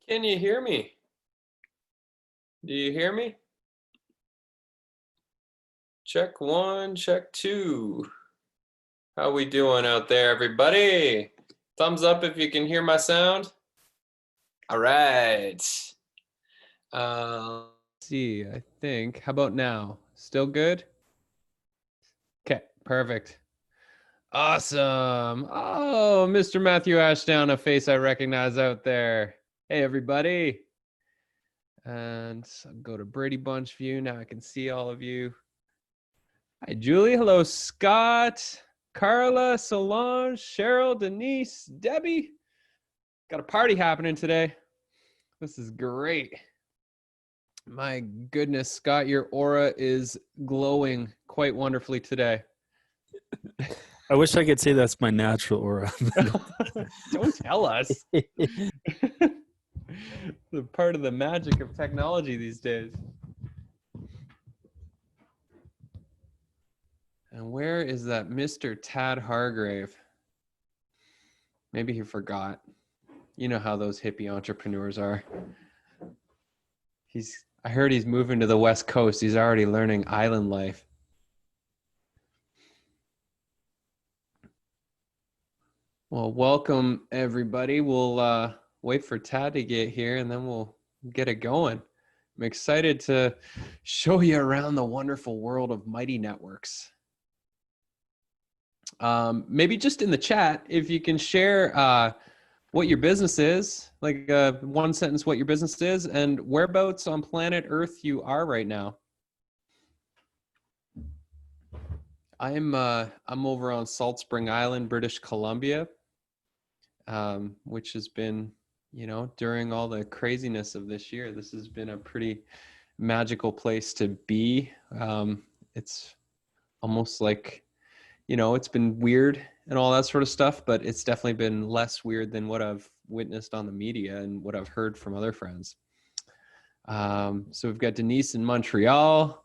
Can you hear me? Do you hear me? Check one, check two. How we doing out there, everybody? Thumbs up if you can hear my sound. All right. Let's see, I think. How about now? Still good? Okay, perfect. Awesome. Oh, Mr. Matthew Ashdown, a face I recognize out there. Hey, everybody. And I'll go to Brady Bunch view. Now I can see all of you. Hi, Julie. Hello, Scott, Carla, Solange, Cheryl, Denise, Debbie. Got a party happening today. This is great. My goodness, Scott, your aura is glowing quite wonderfully today. I wish I could say that's my natural aura. Don't tell us. The part of the magic of technology these days. And where is that Mr. Tad Hargrave? Maybe he forgot. You know how those hippie entrepreneurs are. I heard he's moving to the West Coast. He's already learning island life. Well, welcome everybody. We'll wait for Tad to get here and then we'll get it going. I'm excited to show you around the wonderful world of Mighty Networks. Maybe just in the chat, if you can share what your business is, like one sentence what your business is and whereabouts on planet Earth you are right now. I'm over on Salt Spring Island, British Columbia, which has been, you know, during all the craziness of this year, this has been a pretty magical place to be. It's almost like, you know, it's been weird and all that sort of stuff, but it's definitely been less weird than what I've witnessed on the media and what I've heard from other friends. So we've got Denise in Montreal,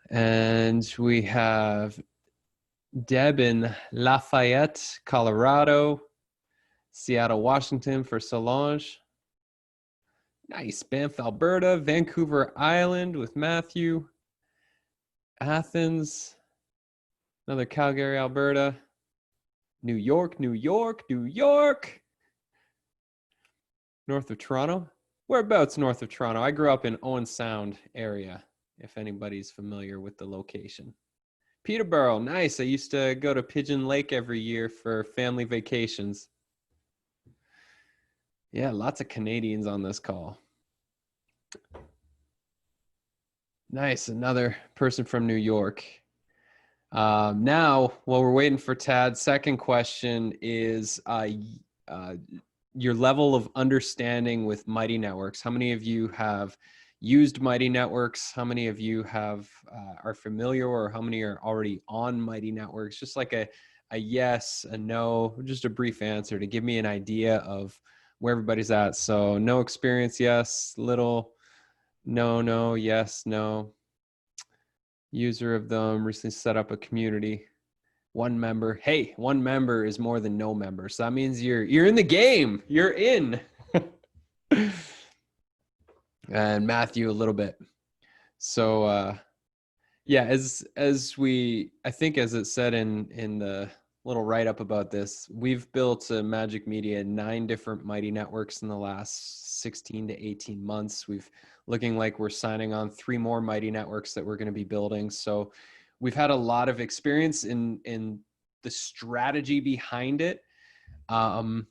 and we have Deb in Lafayette, Colorado, Seattle, Washington for Solange. Nice. Banff, Alberta, Vancouver Island with Matthew, Athens, another Calgary, Alberta, New York, New York, New York, north of Toronto. Whereabouts north of Toronto? I grew up in Owen Sound area, if anybody's familiar with the location. Peterborough, nice. I used to go to Pigeon Lake every year for family vacations. Yeah, lots of Canadians on this call. Nice, another person from New York. Now, while we're waiting for Tad, second question is your level of understanding with Mighty Networks. How many of you have used Mighty Networks? How many of you have are familiar, or how many are already on Mighty Networks? Just like a yes, a no, just a brief answer to give me an idea of where everybody's at. So no experience, yes, little, no, yes, no. User of them, recently set up a community. One member. Hey, one member is more than no member. So that means you're in the game. You're in. And Matthew a little bit. So yeah, as we, I think as it said in the little write-up about this, we've built a MAJIK Media 9 different Mighty Networks in the last 16 to 18 months. We've looking like we're signing on 3 more Mighty Networks that we're going to be building. So we've had a lot of experience in the strategy behind it. And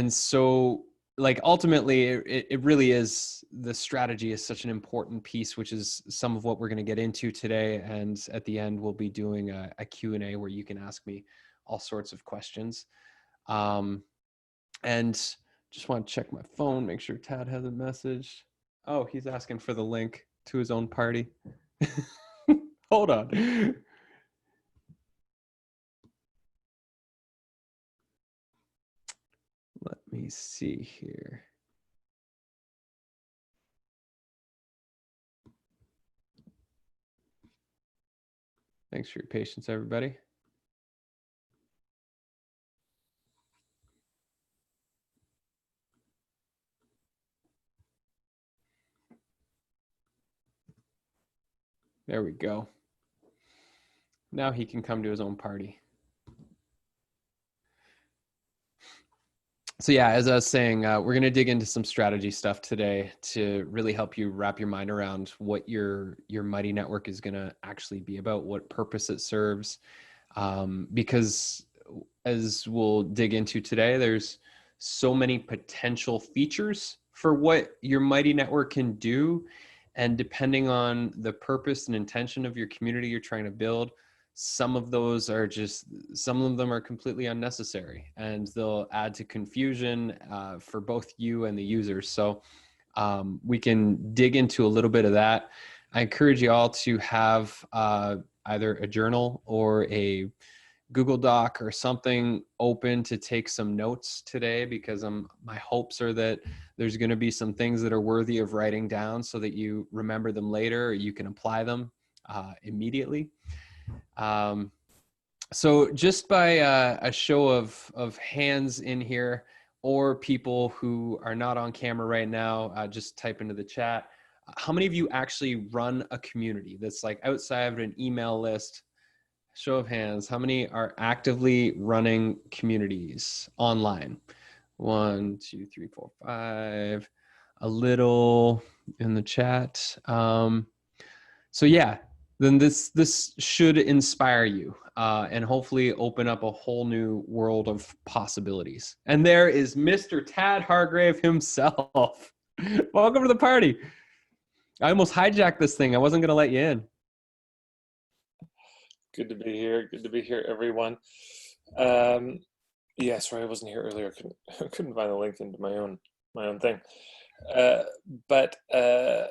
so like ultimately it really is, the strategy is such an important piece, which is some of what we're going to get into today. And at the end, we'll be doing a Q&A where you can ask me all sorts of questions. And just want to check my phone, make sure Tad hasn't messaged. Oh, he's asking for the link to his own party. Hold on. Let me see here. Thanks for your patience, everybody. There we go. Now he can come to his own party. So yeah, as I was saying, we're going to dig into some strategy stuff today to really help you wrap your mind around what your Mighty Network is going to actually be about, what purpose it serves. Because as we'll dig into today, there's so many potential features for what your Mighty Network can do. And depending on the purpose and intention of your community you're trying to build, some of them are completely unnecessary, and they'll add to confusion for both you and the users. So we can dig into a little bit of that. I encourage you all to have either a journal or a Google Doc or something open to take some notes today, because my hopes are that there's going to be some things that are worthy of writing down so that you remember them later, or you can apply them immediately. So just by a show of hands in here, or people who are not on camera right now, just type into the chat. How many of you actually run a community that's like outside of an email list? Show of hands. How many are actively running communities online? 1, 2, 3, 4, 5. A little in the chat. So yeah, then this should inspire you and hopefully open up a whole new world of possibilities. And there is Mr. Tad Hargrave himself. Welcome to the party. I almost hijacked this thing. I wasn't going to let you in. Good to be here. Good to be here, everyone. Yeah, sorry, I wasn't here earlier. Couldn't find the link into my own thing.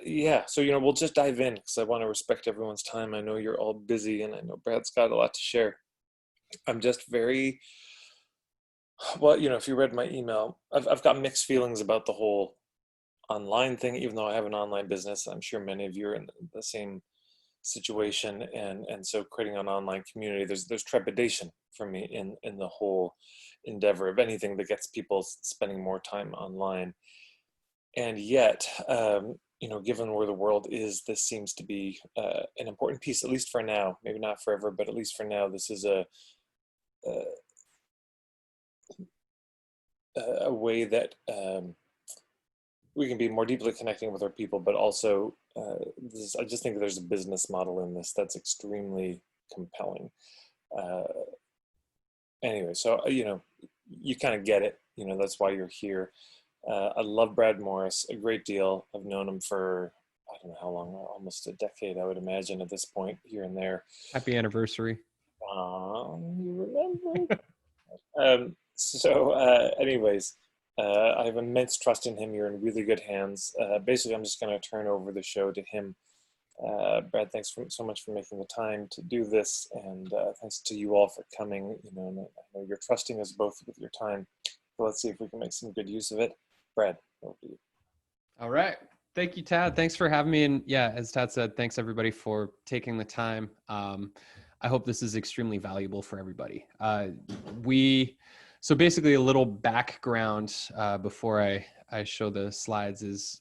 Yeah, so we'll just dive in because I want to respect everyone's time. I know you're all busy, and I know Brad's got a lot to share. I'm just very well. If you read my email, I've got mixed feelings about the whole online thing. Even though I have an online business, I'm sure many of you are in the same situation, and so creating an online community, there's trepidation for me in the whole endeavor of anything that gets people spending more time online. And yet, given where the world is, this seems to be an important piece, at least for now. Maybe not forever, but at least for now, this is a way that we can be more deeply connecting with our people, but also I just think there's a business model in this that's extremely compelling. Anyway, so you kind of get it. That's why you're here. I love Brad Morris a great deal. I've known him for I don't know how long, almost a decade, I would imagine at this point, here and there. Happy anniversary. You remember? Anyways. I have immense trust in him. You're in really good hands. Basically, I'm just going to turn over the show to him. Brad, thanks so much for making the time to do this, and thanks to you all for coming. And I know you're trusting us both with your time. So let's see if we can make some good use of it. Brad, over to you. All right. Thank you, Tad. Thanks for having me. And yeah, as Tad said, thanks everybody for taking the time. I hope this is extremely valuable for everybody. So basically a little background before I show the slides is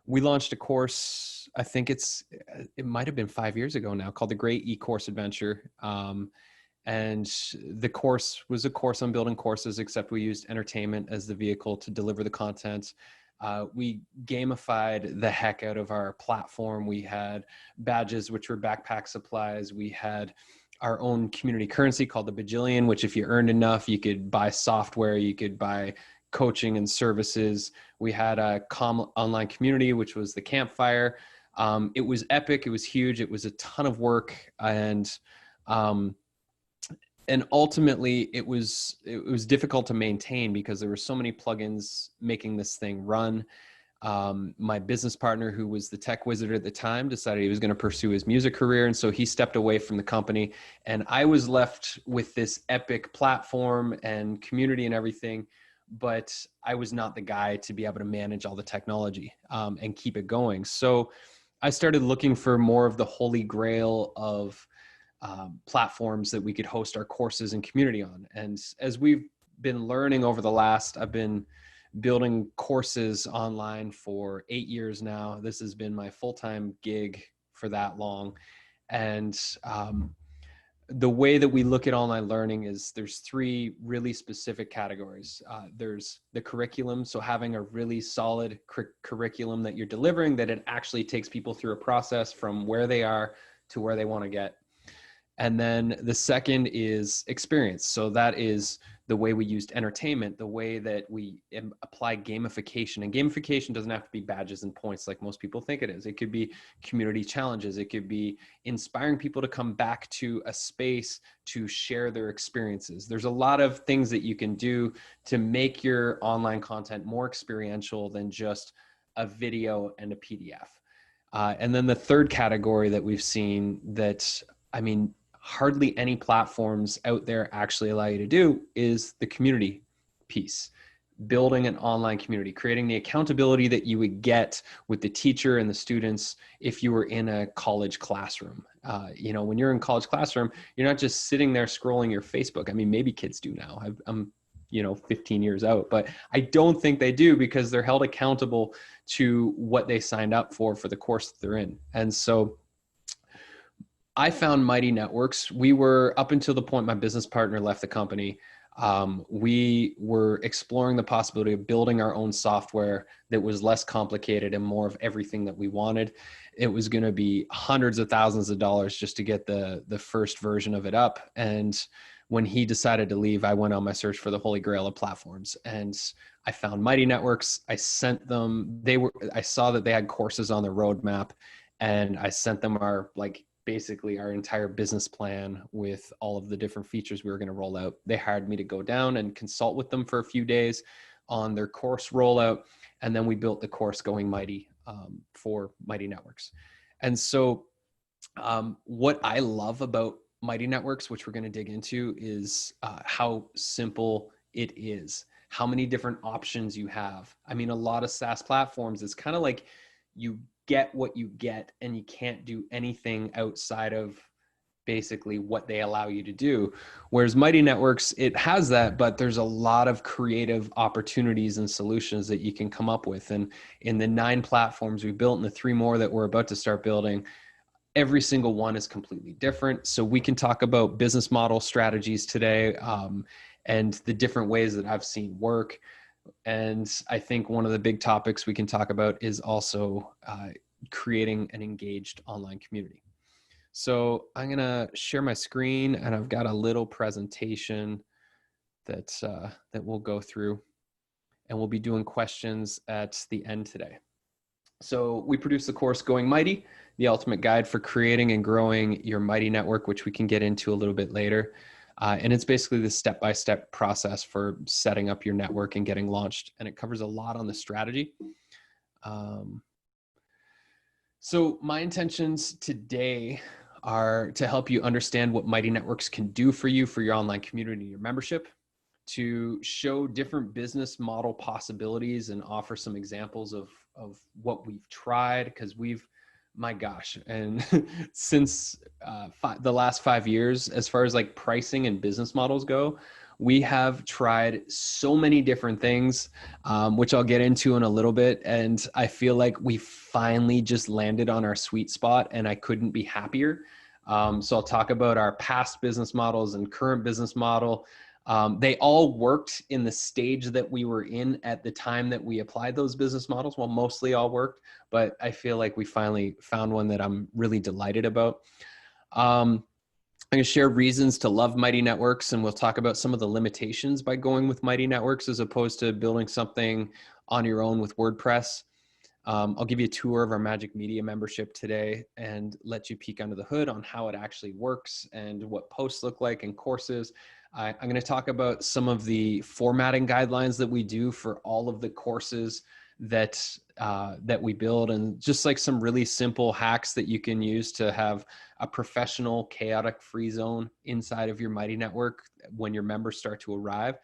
we launched a course, I think it might have been 5 years ago now, called the Great E-Course Adventure. And the course was a course on building courses, except we used entertainment as the vehicle to deliver the content. We gamified the heck out of our platform. We had badges, which were backpack supplies. We had our own community currency called the Bajillion, which if you earned enough, you could buy software, you could buy coaching and services. We had a online community, which was the Campfire. It was epic. It was huge. It was a ton of work. And ultimately it was difficult to maintain because there were so many plugins making this thing run. My business partner, who was the tech wizard at the time, decided he was going to pursue his music career. And so he stepped away from the company, and I was left with this epic platform and community and everything. But I was not the guy to be able to manage all the technology and keep it going. So I started looking for more of the holy grail of platforms that we could host our courses and community on. And as we've been learning over the last, I've been building courses online for 8 years now. This has been my full-time gig for that long. And the way that we look at online learning is there's three really specific categories. There's the curriculum. So having a really solid curriculum that you're delivering, that it actually takes people through a process from where they are to where they want to get. And then the second is experience. So that is the way we used entertainment, the way that we apply gamification. And gamification doesn't have to be badges and points like most people think it is. It could be community challenges. It could be inspiring people to come back to a space to share their experiences. There's a lot of things that you can do to make your online content more experiential than just a video and a PDF. And then the third category that we've seen that, I mean, hardly any platforms out there actually allow you to do is the community piece. Building an online community, creating the accountability that you would get with the teacher and the students if you were in a college classroom. You know, when you're in college classroom, you're not just sitting there scrolling your Facebook. I mean, maybe kids do now. I'm 15 years out, but I don't think they do, because they're held accountable to what they signed up for the course that they're in. And so I found Mighty Networks. We were, up until the point my business partner left the company, we were exploring the possibility of building our own software that was less complicated and more of everything that we wanted. It was going to be hundreds of thousands of dollars just to get the first version of it up. And when he decided to leave, I went on my search for the holy grail of platforms, and I found Mighty Networks. I sent them, I saw that they had courses on the roadmap, and I sent them basically our entire business plan with all of the different features we were going to roll out. They hired me to go down and consult with them for a few days on their course rollout. And then we built the course Going Mighty for Mighty Networks. And so what I love about Mighty Networks, which we're going to dig into, is how simple it is, how many different options you have. I mean, a lot of SaaS platforms, it's kind of like you get what you get and you can't do anything outside of basically what they allow you to do. Whereas Mighty Networks, it has that, but there's a lot of creative opportunities and solutions that you can come up with. And in the 9 platforms we built and the 3 more that we're about to start building, every single one is completely different. So we can talk about business model strategies today, and the different ways that I've seen work. And I think one of the big topics we can talk about is also creating an engaged online community. So I'm going to share my screen, and I've got a little presentation that we'll go through, and we'll be doing questions at the end today. So we produced the course Going Mighty, the ultimate guide for creating and growing your Mighty network, which we can get into a little bit later. And it's basically the step-by-step process for setting up your network and getting launched. And it covers a lot on the strategy. So my intentions today are to help you understand what Mighty Networks can do for you, for your online community, your membership, to show different business model possibilities and offer some examples of what we've tried, because my gosh, and since the last 5 years, as far as like pricing and business models go, we have tried so many different things, which I'll get into in a little bit. And I feel like we finally just landed on our sweet spot, and I couldn't be happier. So I'll talk about our past business models and current business model. They all worked in the stage that we were in at the time that we applied those business models. Well, mostly all worked, but I feel like we finally found one that I'm really delighted about. I'm going to share reasons to love Mighty Networks, and we'll talk about some of the limitations by going with Mighty Networks as opposed to building something on your own with WordPress. I'll give you a tour of our MAJIK Media membership today and let you peek under the hood on how it actually works and what posts look like and courses. I'm going to talk about some of the formatting guidelines that we do for all of the courses that we build, and just like some really simple hacks that you can use to have a professional, chaotic free zone inside of your Mighty Network when your members start to arrive.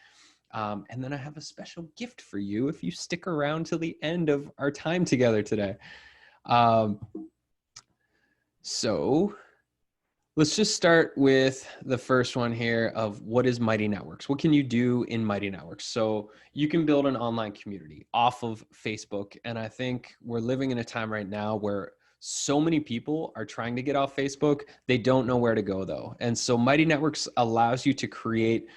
And then I have a special gift for you if you stick around till the end of our time together today. So let's just start with the first one here of what is Mighty Networks? What can you do in Mighty Networks? So you can build an online community off of Facebook. And I think we're living in a time right now where so many people are trying to get off Facebook. They don't know where to go though. And so Mighty Networks allows you to create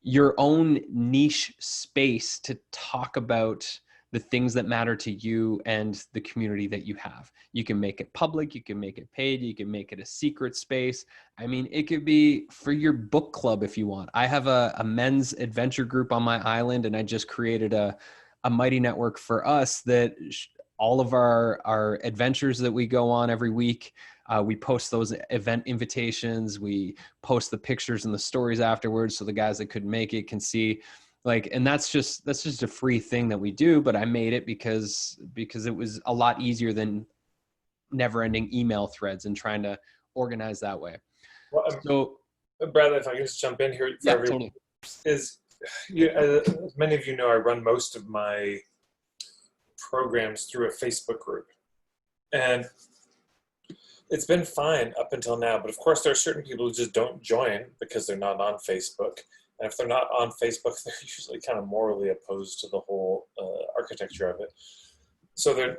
your own niche space to talk about the things that matter to you and the community that you have. You can make it public, you can make it paid, you can make it a secret space. I mean, it could be for your book club if you want. I have a men's adventure group on my island, and I just created a Mighty Network for us that all of our adventures that we go on every week, we post those event invitations. We post the pictures and the stories afterwards, so the guys that couldn't make it can see. Like, and that's just a free thing that we do. But I made it because it was a lot easier than never-ending email threads and trying to organize that way. Well, So, Brad, if I can just jump in here for everyone, totally. As many of you know, I run most of my programs through a Facebook group, and it's been fine up until now. But of course, there are certain people who just don't join because they're not on Facebook. And if they're not on Facebook, they're usually kind of morally opposed to the whole architecture of it. So they're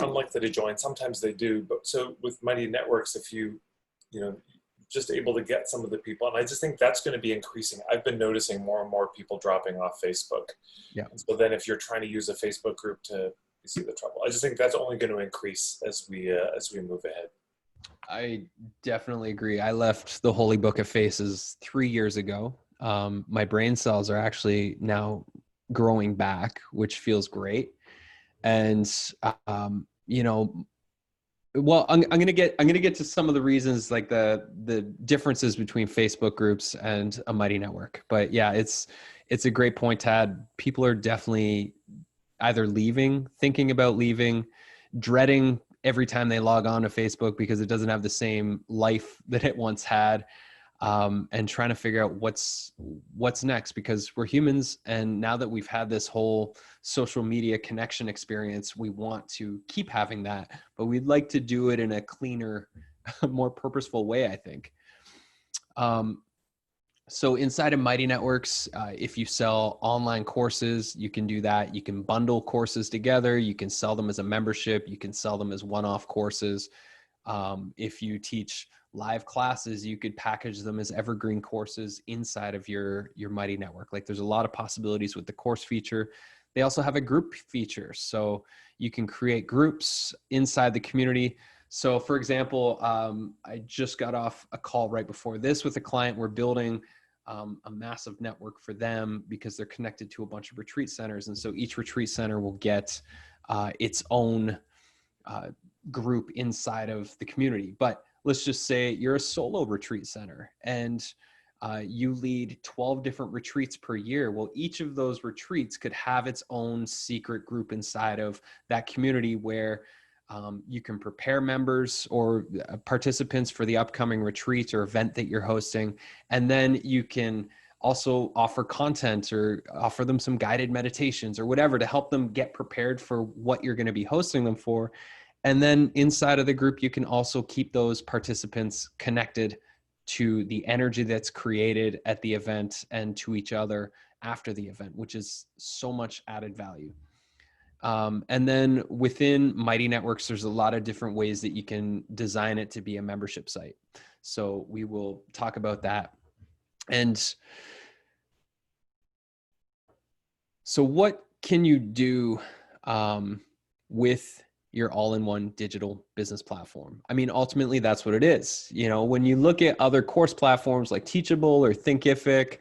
unlikely to join. Sometimes they do. But so with Mighty Networks, if you just able to get some of the people, and I just think that's going to be increasing. I've been noticing more and more people dropping off Facebook. Yeah. And so then if you're trying to use a Facebook group you see the trouble. I just think that's only going to increase as we move ahead. I definitely agree. I left the Holy Book of Faces 3 years ago. My brain cells are actually now growing back, which feels great. And, well, I'm going to get to some of the reasons, like the differences between Facebook groups and a Mighty Network. But yeah, it's a great point, Tad. People are definitely either thinking about leaving, dreading every time they log on to Facebook because it doesn't have the same life that it once had. And trying to figure out what's next, because we're humans. And now that we've had this whole social media connection experience, we want to keep having that, but we'd like to do it in a cleaner, more purposeful way, I think. So inside of Mighty Networks, if you sell online courses, you can do that. You can bundle courses together. You can sell them as a membership. You can sell them as one-off courses. If you teach live classes, you could package them as evergreen courses inside of your Mighty Network. Like, there's a lot of possibilities with the course feature. They also have a group feature, so you can create groups inside the community. So for example, I just got off a call right before this with a client. We're building a massive network for them because they're connected to a bunch of retreat centers. And so each retreat center will get its own group inside of the community. But let's just say you're a solo retreat center and you lead 12 different retreats per year. Well, each of those retreats could have its own secret group inside of that community where you can prepare members or participants for the upcoming retreat or event that you're hosting. And then you can also offer content or offer them some guided meditations or whatever to help them get prepared for what you're going to be hosting them for. And then inside of the group, you can also keep those participants connected to the energy that's created at the event and to each other after the event, which is so much added value. And then within Mighty Networks, there's a lot of different ways that you can design it to be a membership site. So we will talk about that. And so what can you do with your all-in-one digital business platform? I mean, ultimately, that's what it is. You know, when you look at other course platforms like Teachable or Thinkific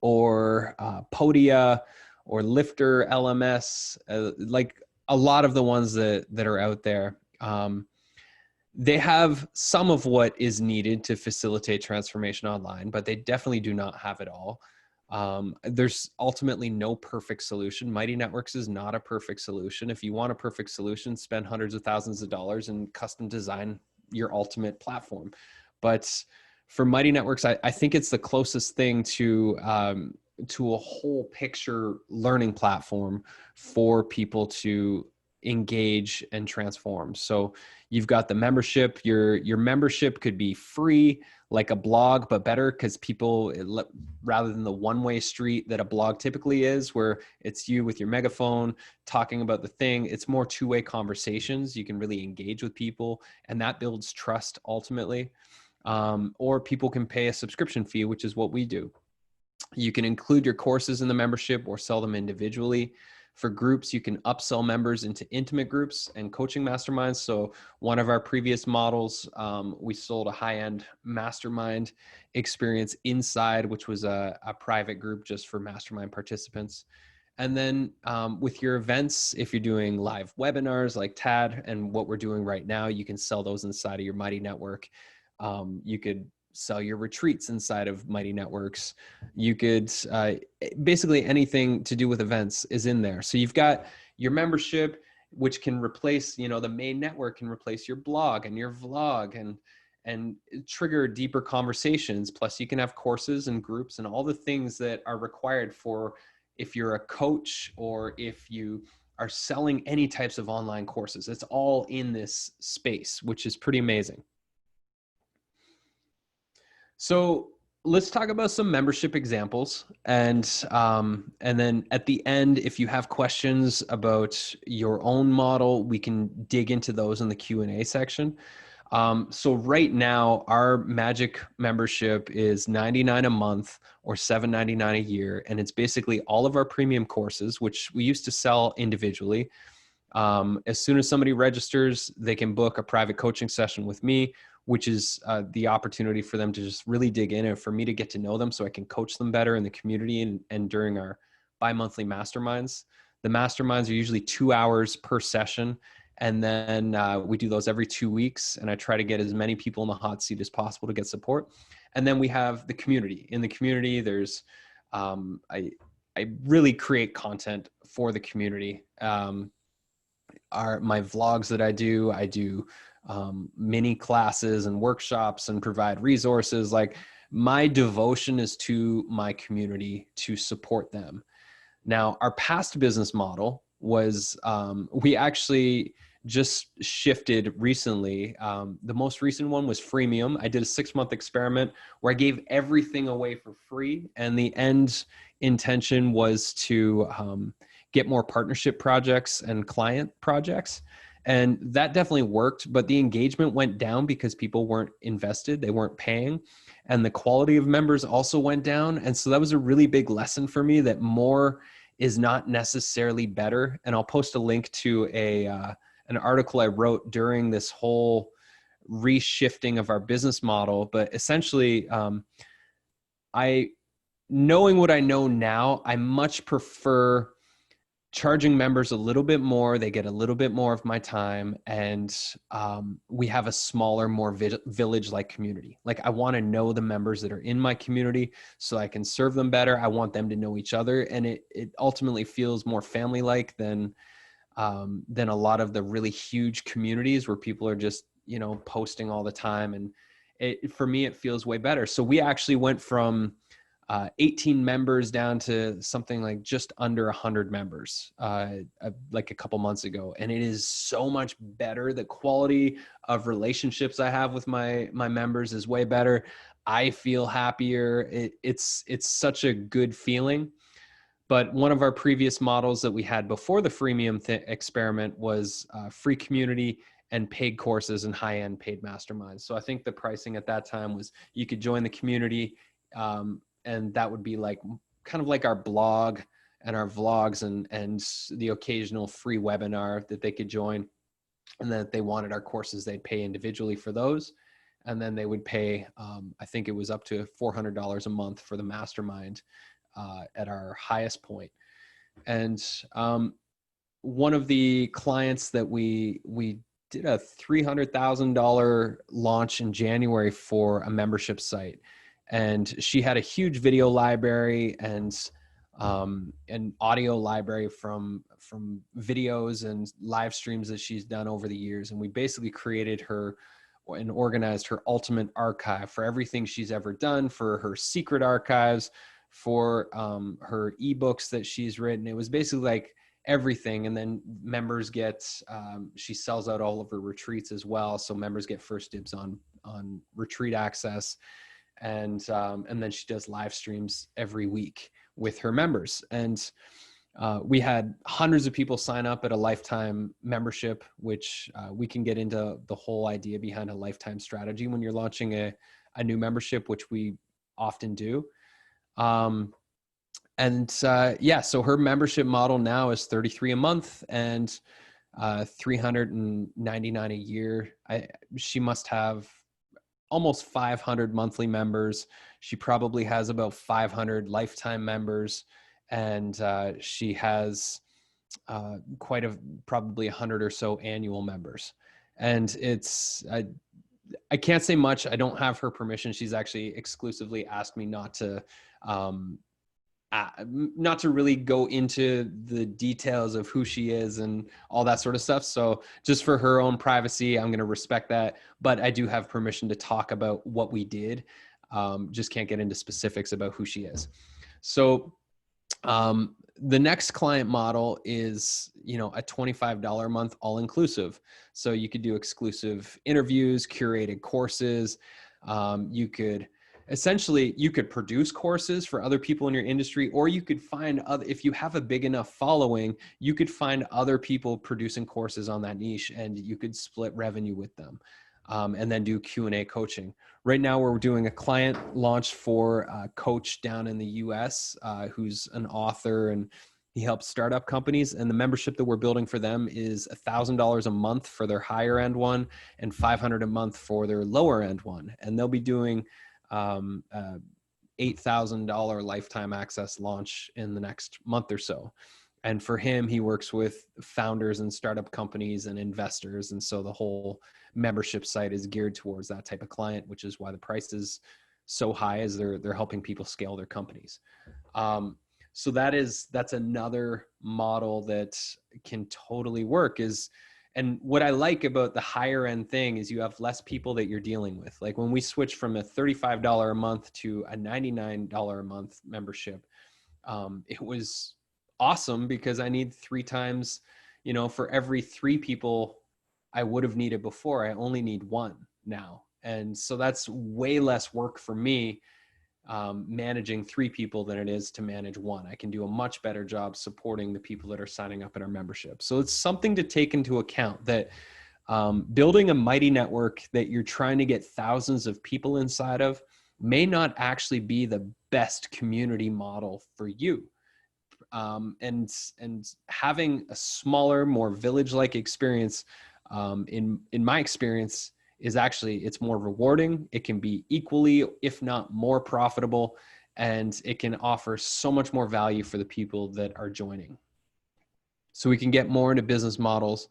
or Podia or Lifter LMS, like a lot of the ones that are out there, they have some of what is needed to facilitate transformation online, but they definitely do not have it all. There's ultimately no perfect solution. Mighty Networks is not a perfect solution. If you want a perfect solution, spend hundreds of thousands of dollars and custom design your ultimate platform. But for Mighty Networks, I think it's the closest thing to a whole picture learning platform for people to engage and transform. So you've got the membership. Your membership could be free, like a blog, but better because people, rather than the one-way street that a blog typically is, where it's you with your megaphone talking about the thing, it's more two-way conversations. You can really engage with people, and that builds trust ultimately. Or people can pay a subscription fee, which is what we do. You can include your courses in the membership or sell them individually. For groups, you can upsell members into intimate groups and coaching masterminds. So one of our previous models, we sold a high-end mastermind experience inside, which was a private group just for mastermind participants. And then with your events, if you're doing live webinars like Tad and what we're doing right now, you can sell those inside of your Mighty Network. You could sell your retreats inside of Mighty Networks. You could, basically anything to do with events is in there. So you've got your membership, which can replace, the main network can replace your blog and your vlog and trigger deeper conversations. Plus you can have courses and groups and all the things that are required for if you're a coach or if you are selling any types of online courses. It's all in this space, which is pretty amazing. So let's talk about some membership examples, and then at the end, if you have questions about your own model, we can dig into those in the Q&A section. So right now, our MAJIK membership is $99 a month or $7.99 a year, and it's basically all of our premium courses, which we used to sell individually. As soon as somebody registers, they can book a private coaching session with me, which is the opportunity for them to just really dig in and for me to get to know them so I can coach them better in the community and during our bi-monthly masterminds. The masterminds are usually 2 hours per session. And then we do those every 2 weeks. And I try to get as many people in the hot seat as possible to get support. And then we have the community. In the community, there's, I really create content for the community. My vlogs that I do mini classes and workshops and provide resources. Like, my devotion is to my community to support them. Now, our past business model was, we actually just shifted recently. The most recent one was freemium. I did a 6-month experiment where I gave everything away for free. And the end intention was to get more partnership projects and client projects. And that definitely worked, but the engagement went down because people weren't invested, they weren't paying, and the quality of members also went down. And so that was a really big lesson for me, that more is not necessarily better. And I'll post a link to an article I wrote during this whole reshifting of our business model. But essentially, knowing what I know now, I much prefer charging members a little bit more. They get a little bit more of my time, and we have a smaller, more village-like community. Like, I want to know the members that are in my community so I can serve them better. I want them to know each other, and it ultimately feels more family-like than a lot of the really huge communities where people are just, posting all the time. And for me, it feels way better. So we actually went from 18 members down to something like just under 100 members like a couple months ago. And it is so much better. The quality of relationships I have with my members is way better. I feel happier. It's such a good feeling. But one of our previous models that we had before the freemium experiment was free community and paid courses and high-end paid masterminds. So I think the pricing at that time was, you could join the community, and that would be like kind of like our blog and our vlogs and the occasional free webinar that they could join. And then if they wanted our courses, they'd pay individually for those. And then they would pay, I think it was up to $400 a month for the mastermind at our highest point. And one of the clients that we did a $300,000 launch in January for a membership site. And she had a huge video library and an audio library from videos and live streams that she's done over the years. And we basically created her and organized her ultimate archive for everything she's ever done, for her secret archives, for her ebooks that she's written. It was basically like everything. And then members get, she sells out all of her retreats as well. So members get first dibs on retreat access. And then she does live streams every week with her members. And we had hundreds of people sign up at a lifetime membership, which we can get into the whole idea behind a lifetime strategy when you're launching a new membership, which we often do. So her membership model now is $33 a month and $399 a year. She must have almost 500 monthly members. She probably has about 500 lifetime members, and she has probably 100 or so annual members. And I can't say much. I don't have her permission. She's actually exclusively asked me not to really go into the details of who she is and all that sort of stuff. So just for her own privacy, I'm going to respect that. But I do have permission to talk about what we did. Just can't get into specifics about who she is. So the next client model is, a $25 a month all-inclusive. So you could do exclusive interviews, curated courses. You could produce courses for other people in your industry, or you could find if you have a big enough following, you could find other people producing courses on that niche, and you could split revenue with them, and then do Q&A coaching. Right now, we're doing a client launch for a coach down in the US who's an author, and he helps startup companies. And the membership that we're building for them is $1,000 a month for their higher end one and $500 a month for their lower end one. And they'll be doing $8,000 lifetime access launch in the next month or so. And for him, he works with founders and startup companies and investors. And so the whole membership site is geared towards that type of client, which is why the price is so high, as they're helping people scale their companies. So that's another model that can totally work. And what I like about the higher end thing is you have less people that you're dealing with. Like when we switched from a $35 a month to a $99 a month membership, it was awesome because I need 3 times, for every 3 people I would have needed before, I only need 1 now. And so that's way less work for me, managing 3 people than it is to manage 1. I can do a much better job supporting the people that are signing up in our membership. So it's something to take into account that building a mighty network that you're trying to get thousands of people inside of may not actually be the best community model for you. And having a smaller, more village-like experience, in my experience, is actually, it's more rewarding. It can be equally, if not more profitable, and it can offer so much more value for the people that are joining. So we can get more into business models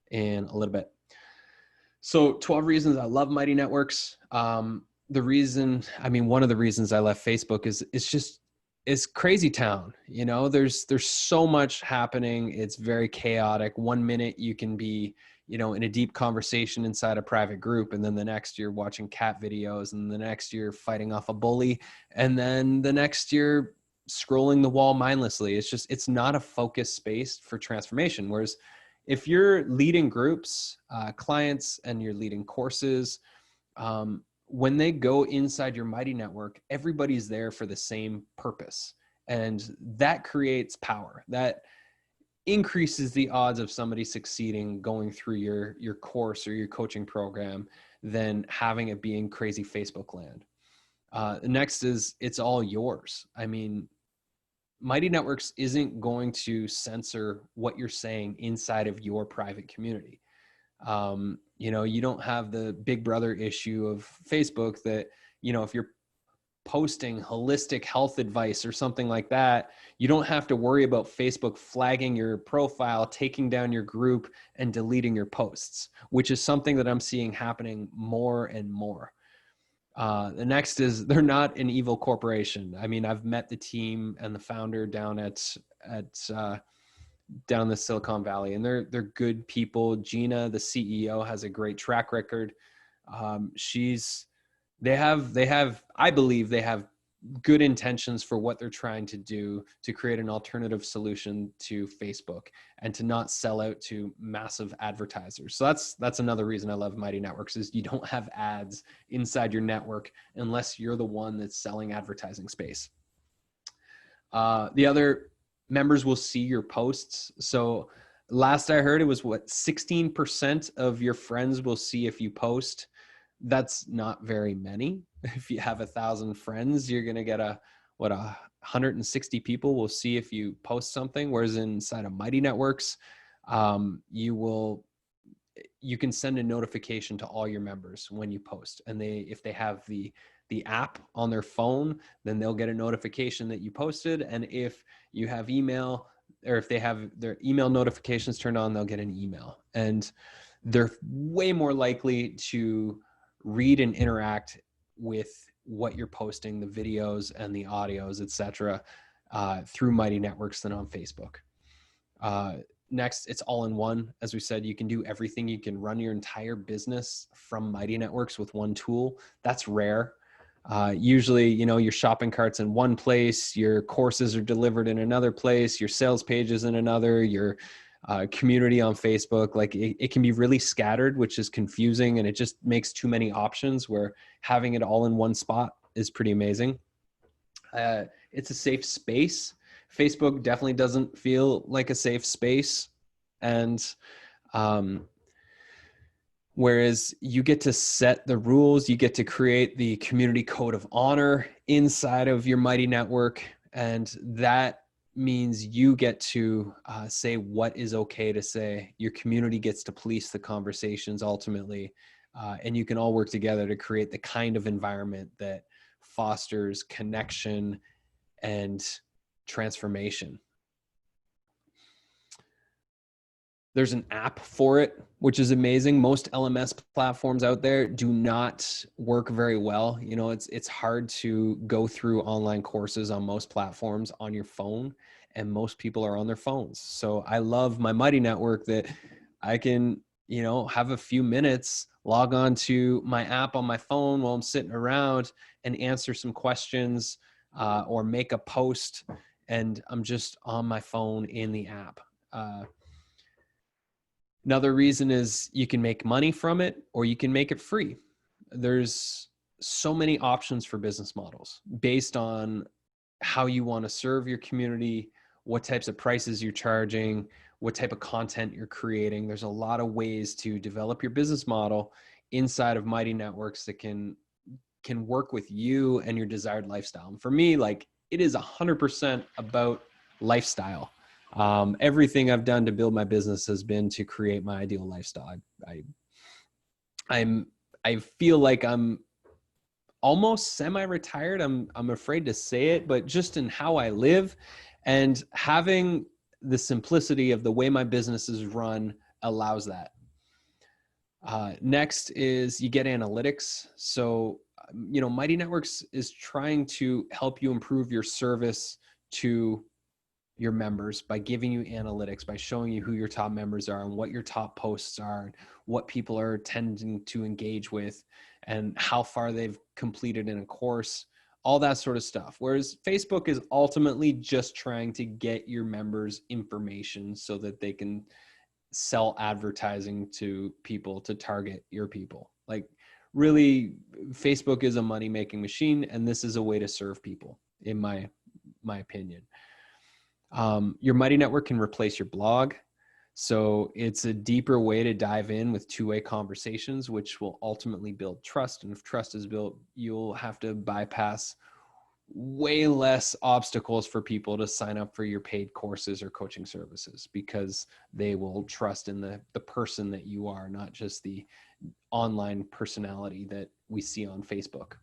in a little bit. So 12 reasons I love Mighty Networks. One of the reasons I left Facebook is it's crazy town. There's so much happening. It's very chaotic. 1 minute you can be, in a deep conversation inside a private group. And then the next you're watching cat videos, and the next you're fighting off a bully. And then the next you're scrolling the wall mindlessly. It's not a focused space for transformation. Whereas if you're leading groups, clients, and you're leading courses, when they go inside your Mighty Network, everybody's there for the same purpose. And that creates power. That increases the odds of somebody succeeding going through your course or your coaching program than having it being crazy Facebook land. The next is it's all yours. I mean, Mighty Networks isn't going to censor what you're saying inside of your private community. You don't have the big brother issue of Facebook that, if you're posting holistic health advice or something like that, you don't have to worry about Facebook flagging your profile, taking down your group, and deleting your posts, which is something that I'm seeing happening more and more. The next is they're not an evil corporation. I mean, I've met the team and the founder down down in the Silicon Valley, and they're good people. Gina, the CEO, has a great track record. I believe they have good intentions for what they're trying to do to create an alternative solution to Facebook and to not sell out to massive advertisers. So that's another reason I love Mighty Networks is you don't have ads inside your network unless you're the one that's selling advertising space. The other members will see your posts. So last I heard, it was 16% of your friends will see if you post. That's not very many. If you have 1,000 friends, you're going to get 160 people will see if you post something. Whereas inside of Mighty Networks, you can send a notification to all your members when you post. And if they have the app on their phone, then they'll get a notification that you posted. And if you have email, or if they have their email notifications turned on, they'll get an email. And they're way more likely to read and interact with what you're posting, the videos and the audios, etc., through Mighty Networks than on Facebook. Next, it's all in one. As we said, you can do everything. You can run your entire business from Mighty Networks with one tool. That's rare. Usually, your shopping cart's in one place, your courses are delivered in another place, your sales page is in another, your community on Facebook, like it can be really scattered, which is confusing, and it just makes too many options, where having it all in one spot is pretty amazing. It's a safe space. Facebook definitely doesn't feel like a safe space. And whereas you get to set the rules, you get to create the community code of honor inside of your Mighty Network. And that means you get to say what is okay to say. Your community gets to police the conversations ultimately. And you can all work together to create the kind of environment that fosters connection and transformation. There's an app for it, which is amazing. Most LMS platforms out there do not work very well. It's hard to go through online courses on most platforms on your phone, and most people are on their phones. So I love my Mighty Network that I can, have a few minutes, log on to my app on my phone while I'm sitting around and answer some questions or make a post, and I'm just on my phone in the app. Another reason is you can make money from it, or you can make it free. There's so many options for business models based on how you want to serve your community, what types of prices you're charging, what type of content you're creating. There's a lot of ways to develop your business model inside of Mighty Networks that can work with you and your desired lifestyle. And for me, it is 100% about lifestyle. Everything I've done to build my business has been to create my ideal lifestyle. I feel like I'm almost semi-retired. I'm afraid to say it, but just in how I live and having the simplicity of the way my business is run allows that. Next is you get analytics. So, Mighty Networks is trying to help you improve your service to your members by giving you analytics, by showing you who your top members are and what your top posts are, and what people are tending to engage with, and how far they've completed in a course, all that sort of stuff. Whereas Facebook is ultimately just trying to get your members information so that they can sell advertising to people to target your people. Really, Facebook is a money-making machine, and this is a way to serve people, in my opinion. Your Mighty Network can replace your blog. So it's a deeper way to dive in with two-way conversations, which will ultimately build trust. And if trust is built, you'll have to bypass way less obstacles for people to sign up for your paid courses or coaching services, because they will trust in the person that you are, not just the online personality that we see on Facebook.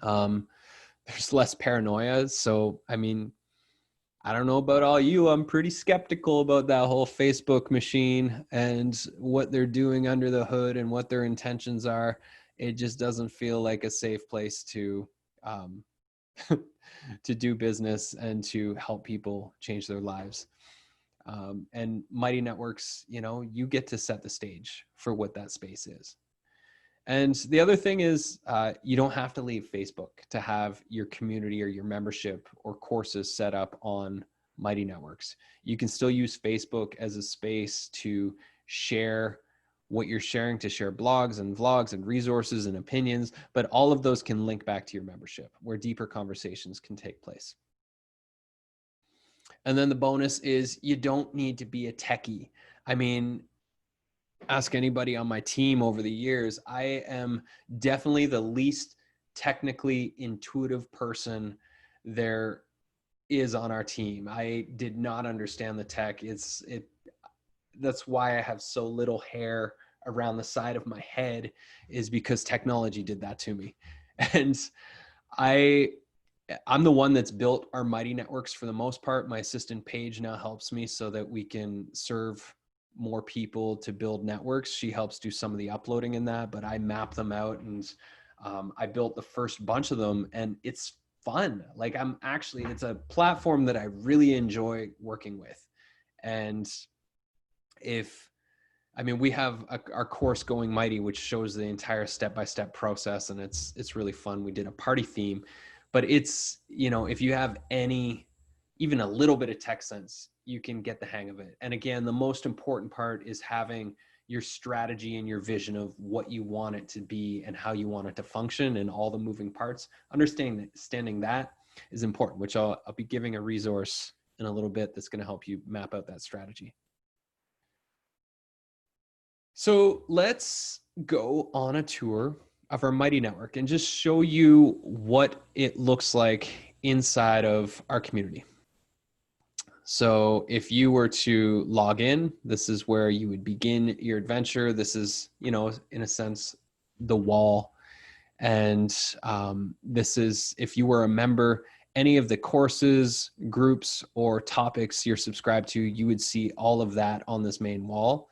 There's less paranoia. So, I don't know about all you. I'm pretty skeptical about that whole Facebook machine and what they're doing under the hood and what their intentions are. It just doesn't feel like a safe place to to do business and to help people change their lives. And Mighty Networks, you get to set the stage for what that space is. And the other thing is, you don't have to leave Facebook to have your community or your membership or courses set up on Mighty Networks. You can still use Facebook as a space to share what you're sharing, to share blogs and vlogs and resources and opinions, but all of those can link back to your membership where deeper conversations can take place. And then the bonus is you don't need to be a techie. I mean, ask anybody on my team over the years, I am definitely the least technically intuitive person there is on our team. I did not understand the tech. That's why I have so little hair around the side of my head, is because technology did that to me. And I'm the one that's built our Mighty Networks for the most part. My assistant Paige now helps me so that we can serve more people to build networks. She helps do some of the uploading in that, but I map them out, and I built the first bunch of them, and it's fun. Like it's a platform that I really enjoy working with. And we have our course Going Mighty, which shows the entire step-by-step process, and it's really fun. We did a party theme, but it's, if you have even a little bit of tech sense, you can get the hang of it. And again, the most important part is having your strategy and your vision of what you want it to be and how you want it to function and all the moving parts. Understanding that is important, which I'll be giving a resource in a little bit that's going to help you map out that strategy. So let's go on a tour of our Mighty Network and just show you what it looks like inside of our community. So if you were to log in, this is where you would begin your adventure. This is, in a sense, the wall. And this is, if you were a member, any of the courses, groups, or topics you're subscribed to, you would see all of that on this main wall.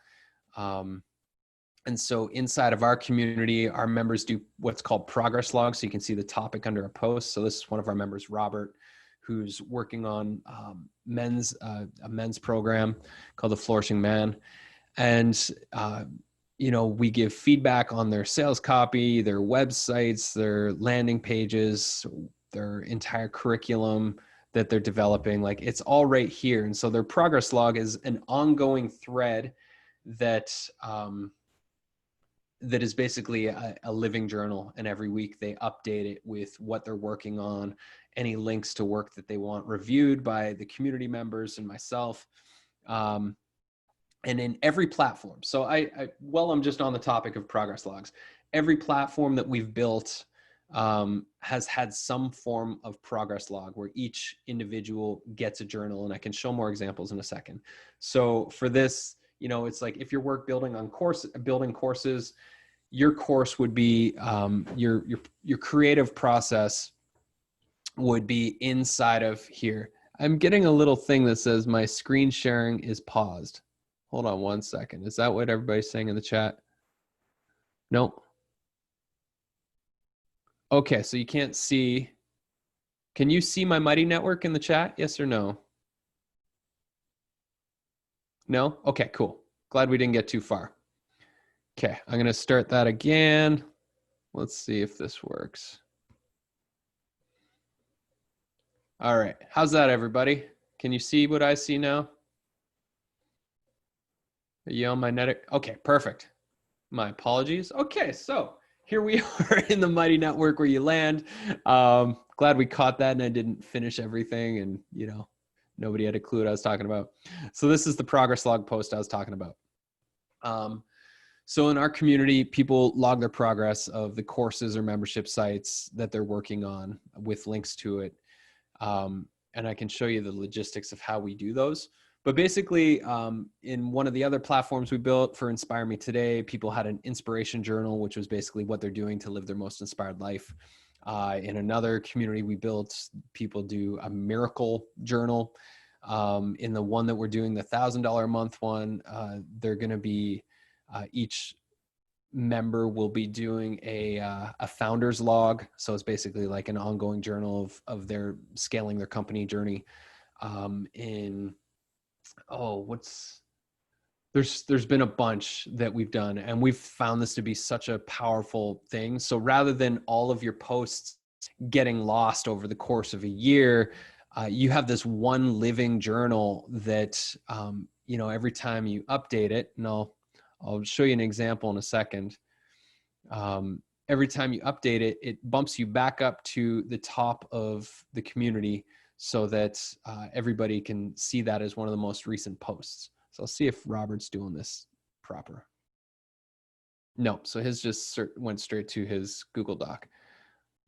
And so inside of our community, our members do what's called progress logs. So you can see the topic under a post. So this is one of our members, Robert, who's working on a men's program called the Flourishing Man. And, we give feedback on their sales copy, their websites, their landing pages, their entire curriculum that they're developing. Like, it's all right here. And so their progress log is an ongoing thread that is basically a living journal. And every week they update it with what they're working on, any links to work that they want reviewed by the community members and myself. And in every platform. So I'm just on the topic of progress logs. Every platform that we've built has had some form of progress log where each individual gets a journal, and I can show more examples in a second. So for this, it's like if you're building courses, your course would be your creative process would be inside of here. I'm getting a little thing that says my screen sharing is paused. Hold on one second. Is that what everybody's saying in the chat? No. Okay, so you can't see. Can you see my Mighty Network in the chat? Yes or no? No? Okay, cool. Glad we didn't get too far. Okay, I'm going to start that again. Let's see if this works. All right. How's that, everybody? Can you see what I see now? Are you on my network? Okay, perfect. My apologies. Okay, so here we are in the Mighty Network where you land. Glad we caught that and I didn't finish everything, and nobody had a clue what I was talking about. So this is the progress log post I was talking about. So in our community, people log their progress of the courses or membership sites that they're working on with links to it. And I can show you the logistics of how we do those. But basically, in one of the other platforms we built for Inspire Me Today, people had an inspiration journal, which was basically what they're doing to live their most inspired life. In another community we built, people do a miracle journal. In the one that we're doing, the $1,000 a month one, they're going to be each member will be doing a founder's log. So it's basically like an ongoing journal of their scaling their company journey. there's been a bunch that we've done, and we've found this to be such a powerful thing. So rather than all of your posts getting lost over the course of a year, you have this one living journal that, you know, every time you update it, and I'll show you an example in a second. Every time you update it, it bumps you back up to the top of the community so that everybody can see that as one of the most recent posts. So I'll see if Robert's doing this proper. No, so his just went straight to his Google Doc.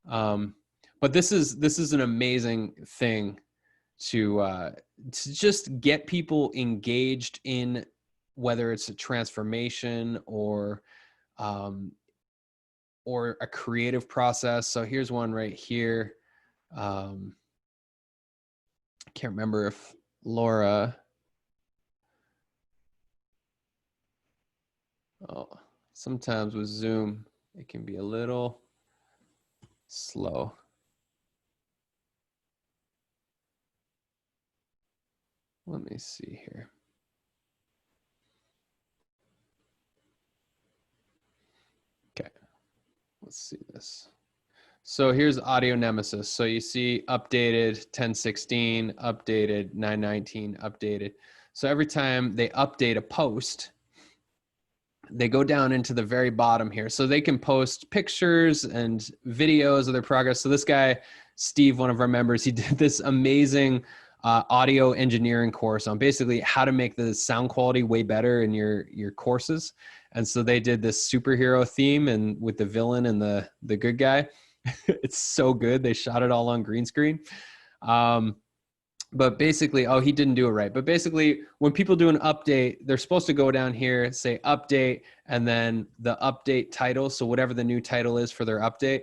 But this is an amazing thing to just get people engaged in, whether it's a transformation or a creative process. So here's one right here. I can't remember if Laura. Oh, sometimes with Zoom, it can be a little slow. Let me see here. Okay, let's see this. So here's audio nemesis. So you see updated 1016, updated 919, updated. So every time they update a post, they go down into the very bottom here. So they can post pictures and videos of their progress. So this guy, Steve, one of our members, he did this amazing audio engineering course on basically how to make the sound quality way better in your courses. And so they did this superhero theme and with the villain and the good guy. It's so good. They shot it all on green screen. But basically, oh, he didn't do it right. But basically, when people do an update, they're supposed to go down here, say update, and then the update title. So whatever the new title is for their update,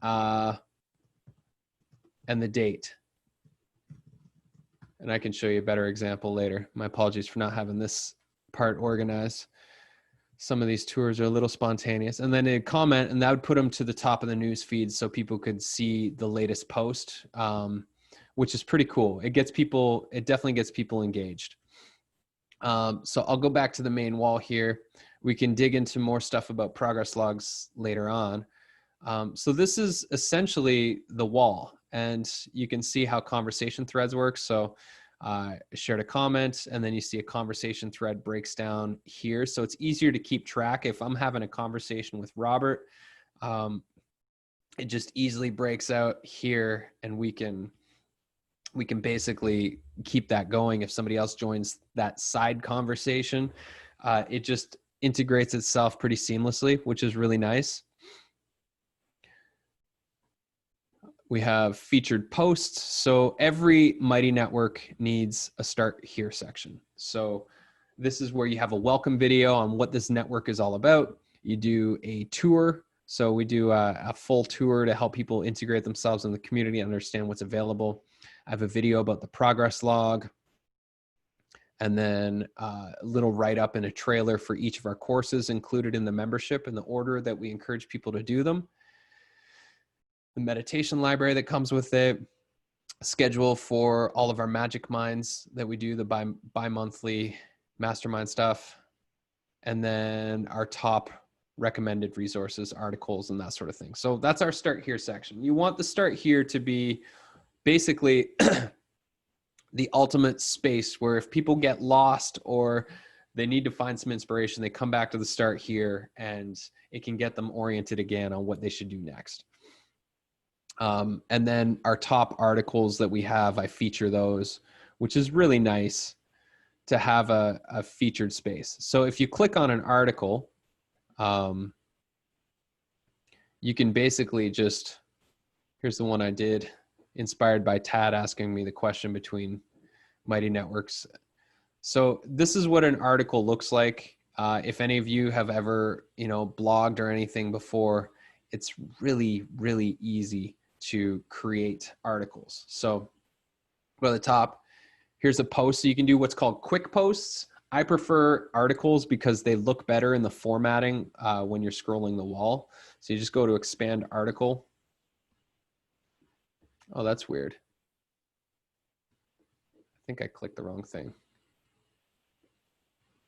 and the date. And I can show you a better example later. My apologies for not having this part organized. Some of these tours are a little spontaneous. And then they'd comment, and that would put them to the top of the news feed so people could see the latest post, which is pretty cool. It definitely gets people engaged. So I'll go back to the main wall here. We can dig into more stuff about progress logs later on. So this is essentially the wall, and you can see how conversation threads work. So I shared a comment, and then you see a conversation thread breaks down here. So it's easier to keep track. If I'm having a conversation with Robert, it just easily breaks out here, and we can basically keep that going. If somebody else joins that side conversation, it just integrates itself pretty seamlessly, which is really nice. We have featured posts. So every Mighty network needs a start here section. So this is where you have a welcome video on what this network is all about. You do a tour. So we do a full tour to help people integrate themselves in the community and understand what's available. I have a video about the progress log, and then a little write-up and a trailer for each of our courses included in the membership in the order that we encourage people to do them. The meditation library that comes with it, schedule for all of our MAJIK minds that we do, the bi-monthly mastermind stuff, and then our top recommended resources, articles, and that sort of thing. So that's our start here section. You want the start here to be basically the ultimate space where if people get lost or they need to find some inspiration, they come back to the start here, and it can get them oriented again on what they should do next. And then our top articles that we have, I feature those, which is really nice to have a featured space. So if you click on an article, you can basically just, here's the one I did, inspired by Tad asking me the question between Mighty Networks. So this is what an article looks like. If any of you have ever, blogged or anything before, it's really, really easy to create articles. So by the top, here's a post. So you can do what's called quick posts. I prefer articles because they look better in the formatting when you're scrolling the wall. So you just go to expand article. Oh, that's weird. I think I clicked the wrong thing.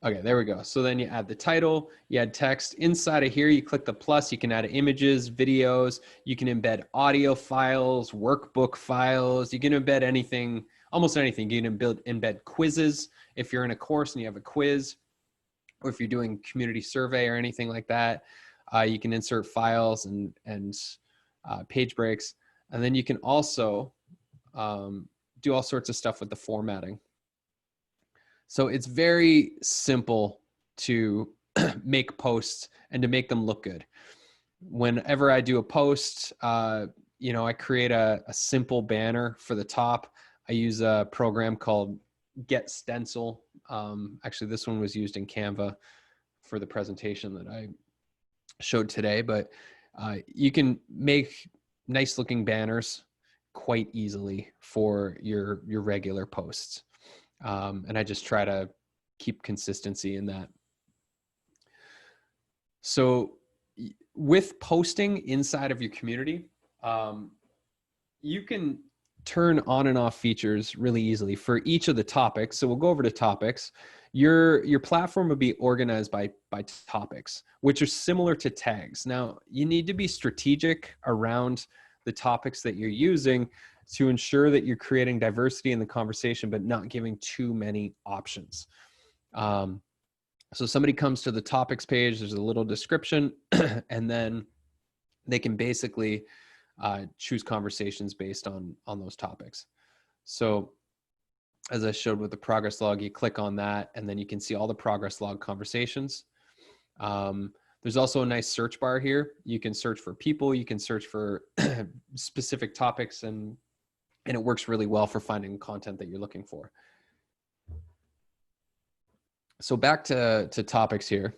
Okay, there we go. So then you add the title, you add text. Inside of here, you click the plus, you can add images, videos, you can embed audio files, workbook files, you can embed anything, almost anything. You can embed quizzes if you're in a course and you have a quiz, or if you're doing community survey or anything like that. You can insert files and page breaks. And then you can also do all sorts of stuff with the formatting. So it's very simple to make posts and to make them look good. Whenever I do a post, you know, I create a simple banner for the top. I use a program called Get Stencil. Actually, this one was used in Canva for the presentation that I showed today, but you can make nice looking banners quite easily for your regular posts. And I just try to keep consistency in that. So with posting inside of your community, you can turn on and off features really easily for each of the topics. So we'll go over to topics. Your platform will be organized by topics, which are similar to tags. Now, you need to be strategic around the topics that you're using to ensure that you're creating diversity in the conversation, but not giving too many options. So somebody comes to the topics page, there's a little description, and then they can basically choose conversations based on those topics. So as I showed with the progress log, you click on that, and then you can see all the progress log conversations. There's also a nice search bar here. You can search for people, you can search for specific topics, and it works really well for finding content that you're looking for. So back to topics here.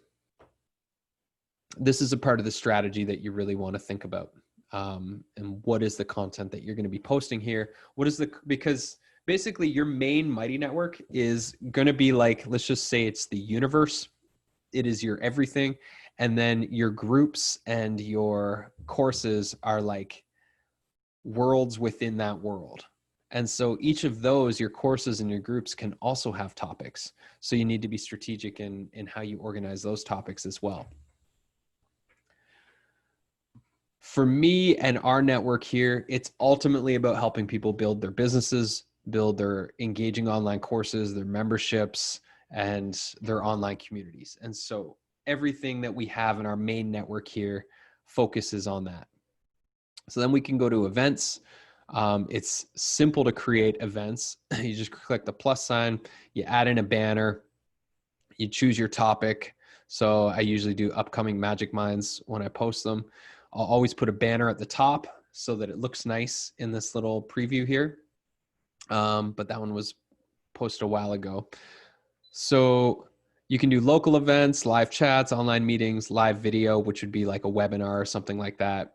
This is a part of the strategy that you really want to think about. And what is the content that you're going to be posting here? Because basically your main Mighty Network is going to be like, let's just say it's the universe. It is your everything. And then your groups and your courses are like worlds within that world. And so each of those, your courses and your groups, can also have topics. So you need to be strategic in how you organize those topics as well. For me and our network here, it's ultimately about helping people build their businesses, build their engaging online courses, their memberships, and their online communities. And so everything that we have in our main network here focuses on that. So then we can go to events. It's simple to create events. You just click the plus sign, you add in a banner, you choose your topic. So I usually do upcoming MAJIK minds when I post them. I'll always put a banner at the top so that it looks nice in this little preview here. But that one was posted a while ago. So you can do local events, live chats, online meetings, live video, which would be like a webinar or something like that,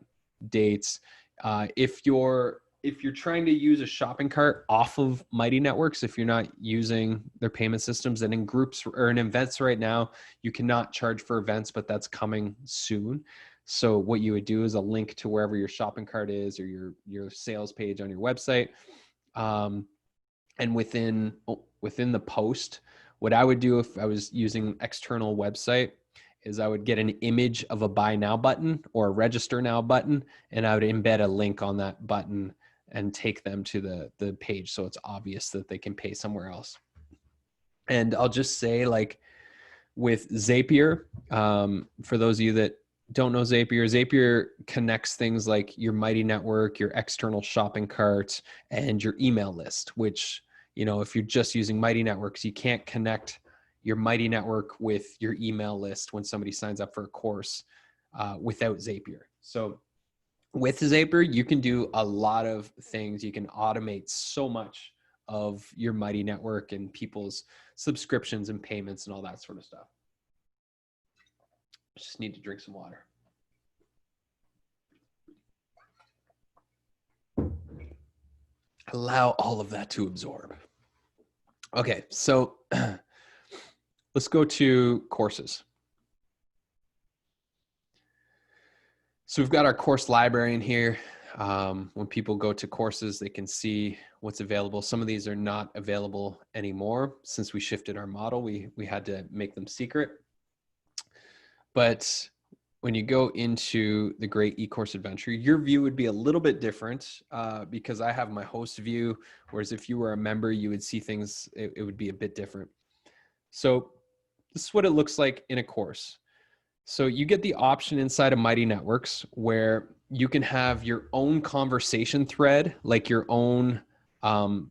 dates. If you're trying to use a shopping cart off of Mighty Networks, if you're not using their payment systems, and in groups or in events right now, you cannot charge for events, but that's coming soon. So what you would do is a link to wherever your shopping cart is, or your sales page on your website. And within the post, what I would do if I was using an external website is I would get an image of a buy now button or a register now button, and I would embed a link on that button and take them to the page. So it's obvious that they can pay somewhere else. And I'll just say, like with Zapier, for those of you that don't know Zapier connects things like your Mighty Network, your external shopping cart, and your email list, which, you know, if you're just using Mighty Networks, you can't connect your Mighty Network with your email list when somebody signs up for a course without Zapier. So with Zapier, you can do a lot of things. You can automate so much of your Mighty Network and people's subscriptions and payments and all that sort of stuff. Just need to drink some water. Allow all of that to absorb. Okay, so let's go to courses. So we've got our course library in here. When people go to courses, they can see what's available. Some of these are not available anymore. Since we shifted our model, we had to make them secret. But when you go into the Great eCourse Adventure, your view would be a little bit different because I have my host view, whereas if you were a member, you would see things, it would be a bit different. So this is what it looks like in a course. So you get the option inside of Mighty Networks where you can have your own conversation thread, like your own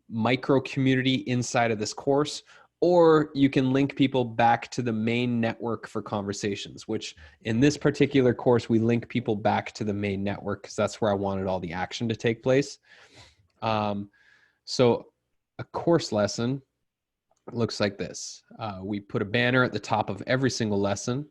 micro community inside of this course, or you can link people back to the main network for conversations, which in this particular course, we link people back to the main network because that's where I wanted all the action to take place. So a course lesson looks like this. We put a banner at the top of every single lesson.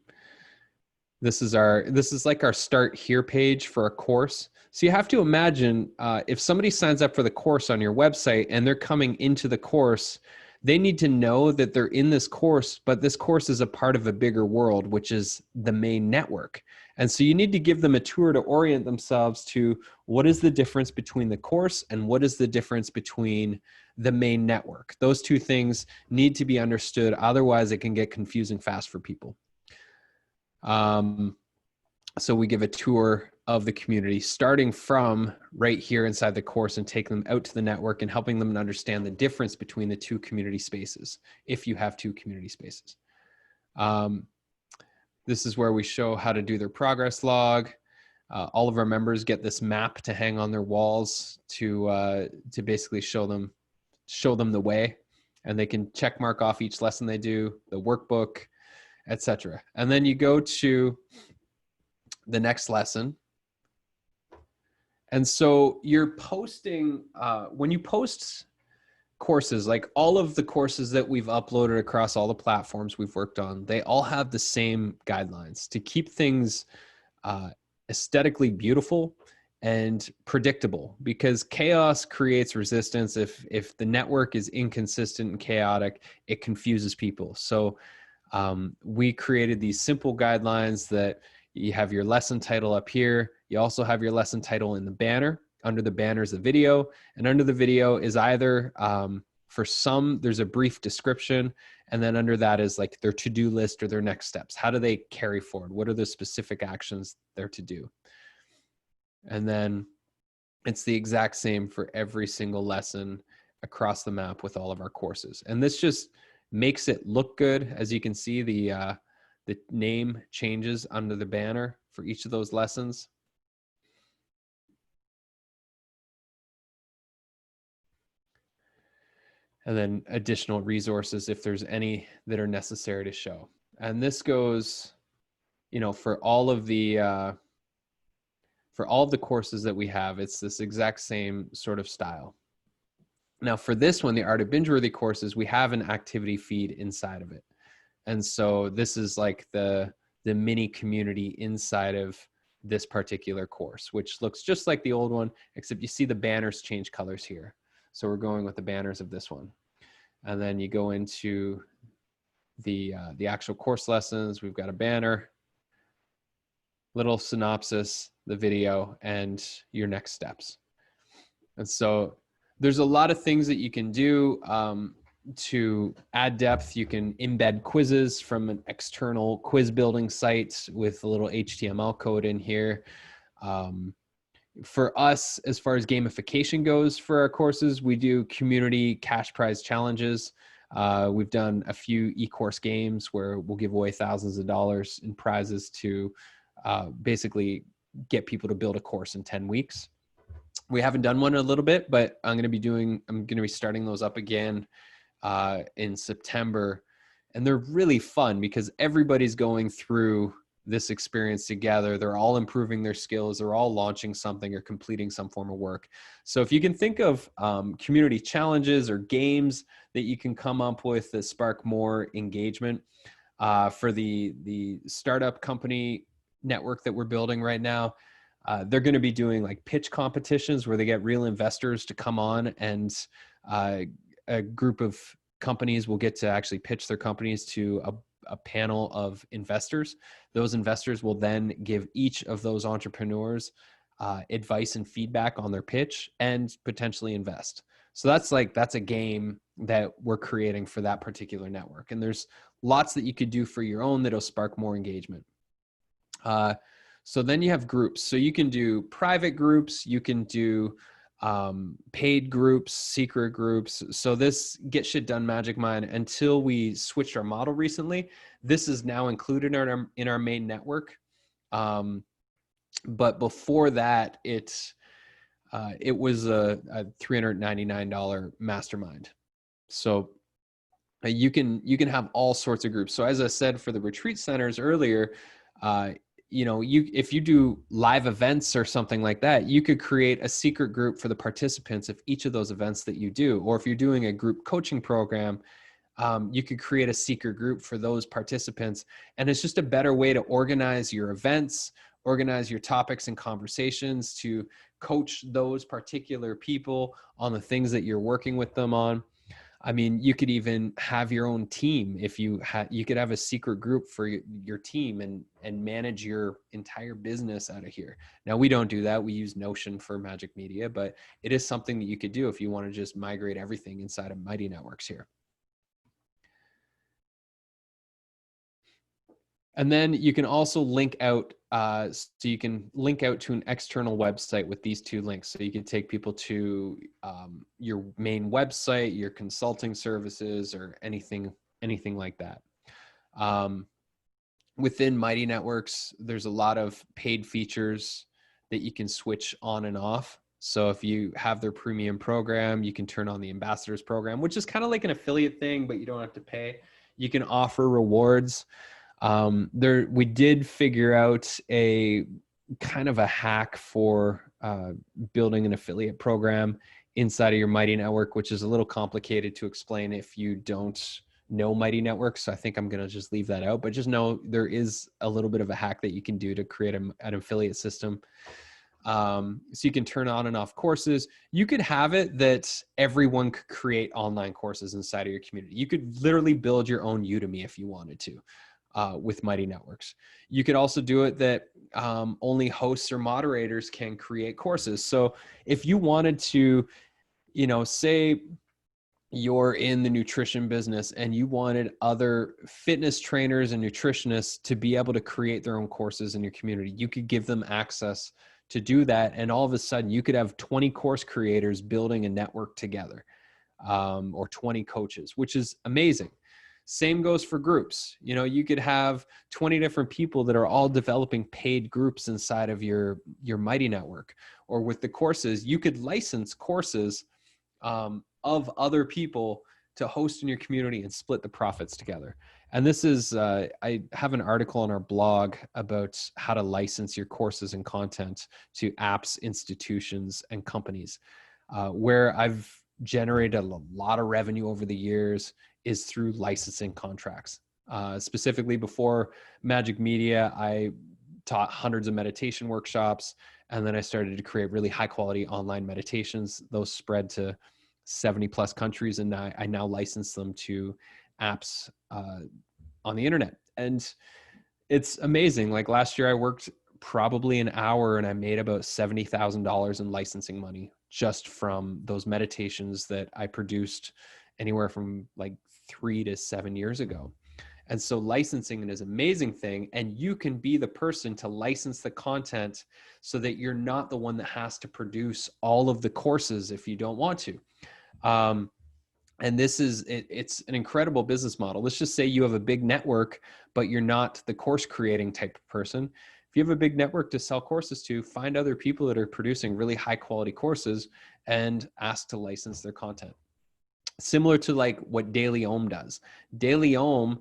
This is like our start here page for a course. So you have to imagine if somebody signs up for the course on your website and they're coming into the course, they need to know that they're in this course, but this course is a part of a bigger world, which is the main network. And so you need to give them a tour to orient themselves to what is the difference between the course and what is the difference between the main network. Those two things need to be understood. Otherwise, it can get confusing fast for people. So we give a tour of the community starting from right here inside the course and take them out to the network and helping them understand the difference between the two community spaces, if you have two community spaces. This is where we show how to do their progress log. All of our members get this map to hang on their walls to basically show them the way, and they can check mark off each lesson they do, the workbook, etc. And then you go to the next lesson. And so you're posting, when you post courses, like all of the courses that we've uploaded across all the platforms we've worked on, they all have the same guidelines to keep things aesthetically beautiful and predictable, because chaos creates resistance. If the network is inconsistent and chaotic, it confuses people. So we created these simple guidelines that you have your lesson title up here. You also have your lesson title in the banner. Under the banner is the video, and under the video is either, for some, there's a brief description, and then under that is like their to-do list or their next steps. How do they carry forward? What are the specific actions they're to do? And then it's the exact same for every single lesson across the map with all of our courses. And this just makes it look good. As you can see, the name changes under the banner for each of those lessons. And then additional resources if there's any that are necessary to show. And this goes, for all of the courses that we have, it's this exact same sort of style. Now for this one, the Art of Binge-Worthy courses, we have an activity feed inside of it. And so this is like the mini community inside of this particular course, which looks just like the old one, except you see the banners change colors here. So we're going with the banners of this one. And then you go into the actual course lessons. We've got a banner, little synopsis, the video, and your next steps. And so there's a lot of things that you can do to add depth. You can embed quizzes from an external quiz building site with a little HTML code in here. For us, as far as gamification goes for our courses, we do community cash prize challenges. We've done a few e-course games where we'll give away thousands of dollars in prizes to basically get people to build a course in 10 weeks. We haven't done one in a little bit, but I'm going to be starting those up again in September. And they're really fun because everybody's going through this experience together. They're all improving their skills. They're all launching something or completing some form of work. So if you can think of community challenges or games that you can come up with that spark more engagement for the startup company network that we're building right now, they're going to be doing like pitch competitions where they get real investors to come on, and a group of companies will get to actually pitch their companies to a panel of investors. Those investors will then give each of those entrepreneurs advice and feedback on their pitch and potentially invest. So that's a game that we're creating for that particular network. And there's lots that you could do for your own that'll spark more engagement. So then you have groups. So you can do private groups, you can do paid groups, secret groups. So this Get Shit Done Magic Mind, until we switched our model recently, this is now included in our main network. But before that, it was a $399 mastermind. So you can have all sorts of groups. So as I said, for the retreat centers earlier, if you do live events or something like that, you could create a secret group for the participants of each of those events that you do. Or if you're doing a group coaching program, you could create a secret group for those participants. And it's just a better way to organize your events, organize your topics and conversations, to coach those particular people on the things that you're working with them on. I mean, you could even have your own team. If you could have a secret group for your team and manage your entire business out of here. Now, we don't do that. We use Notion for MAJIK Media, but it is something that you could do if you want to just migrate everything inside of Mighty Networks here. And then you can also link out, so you can link out to an external website with these two links. So you can take people to your main website, your consulting services, or anything like that. Within Mighty Networks, there's a lot of paid features that you can switch on and off. So if you have their premium program, you can turn on the ambassadors program, which is kind of like an affiliate thing, but you don't have to pay. You can offer rewards. We did figure out a kind of a hack for building an affiliate program inside of your Mighty Network, which is a little complicated to explain if you don't know Mighty Network. So I think I'm going to just leave that out, but just know there is a little bit of a hack that you can do to create an affiliate system. So you can turn on and off courses. You could have it that everyone could create online courses inside of your community. You could literally build your own Udemy if you wanted to. With Mighty Networks. You could also do it that only hosts or moderators can create courses. So if you wanted to, say you're in the nutrition business and you wanted other fitness trainers and nutritionists to be able to create their own courses in your community, you could give them access to do that. And all of a sudden you could have 20 course creators building a network together, or 20 coaches, which is amazing. Same goes for groups. You could have 20 different people that are all developing paid groups inside of your Mighty Network. Or with the courses, you could license courses of other people to host in your community and split the profits together. And this is, I have an article on our blog about how to license your courses and content to apps, institutions, and companies, where I've generated a lot of revenue over the years is through licensing contracts. Specifically before MAJIK Media, I taught hundreds of meditation workshops, and then I started to create really high quality online meditations. Those spread to 70 plus countries, and I now license them to apps on the internet. And it's amazing. Like last year I worked probably an hour and I made about $70,000 in licensing money just from those meditations that I produced anywhere from like 3 to 7 years ago. And so licensing is an amazing thing. And you can be the person to license the content so that you're not the one that has to produce all of the courses if you don't want to. And this is, it's an incredible business model. Let's just say you have a big network, but you're not the course creating type of person. If you have a big network to sell courses to, find other people that are producing really high quality courses and ask to license their content. Similar to like what Daily Ohm does. Daily Ohm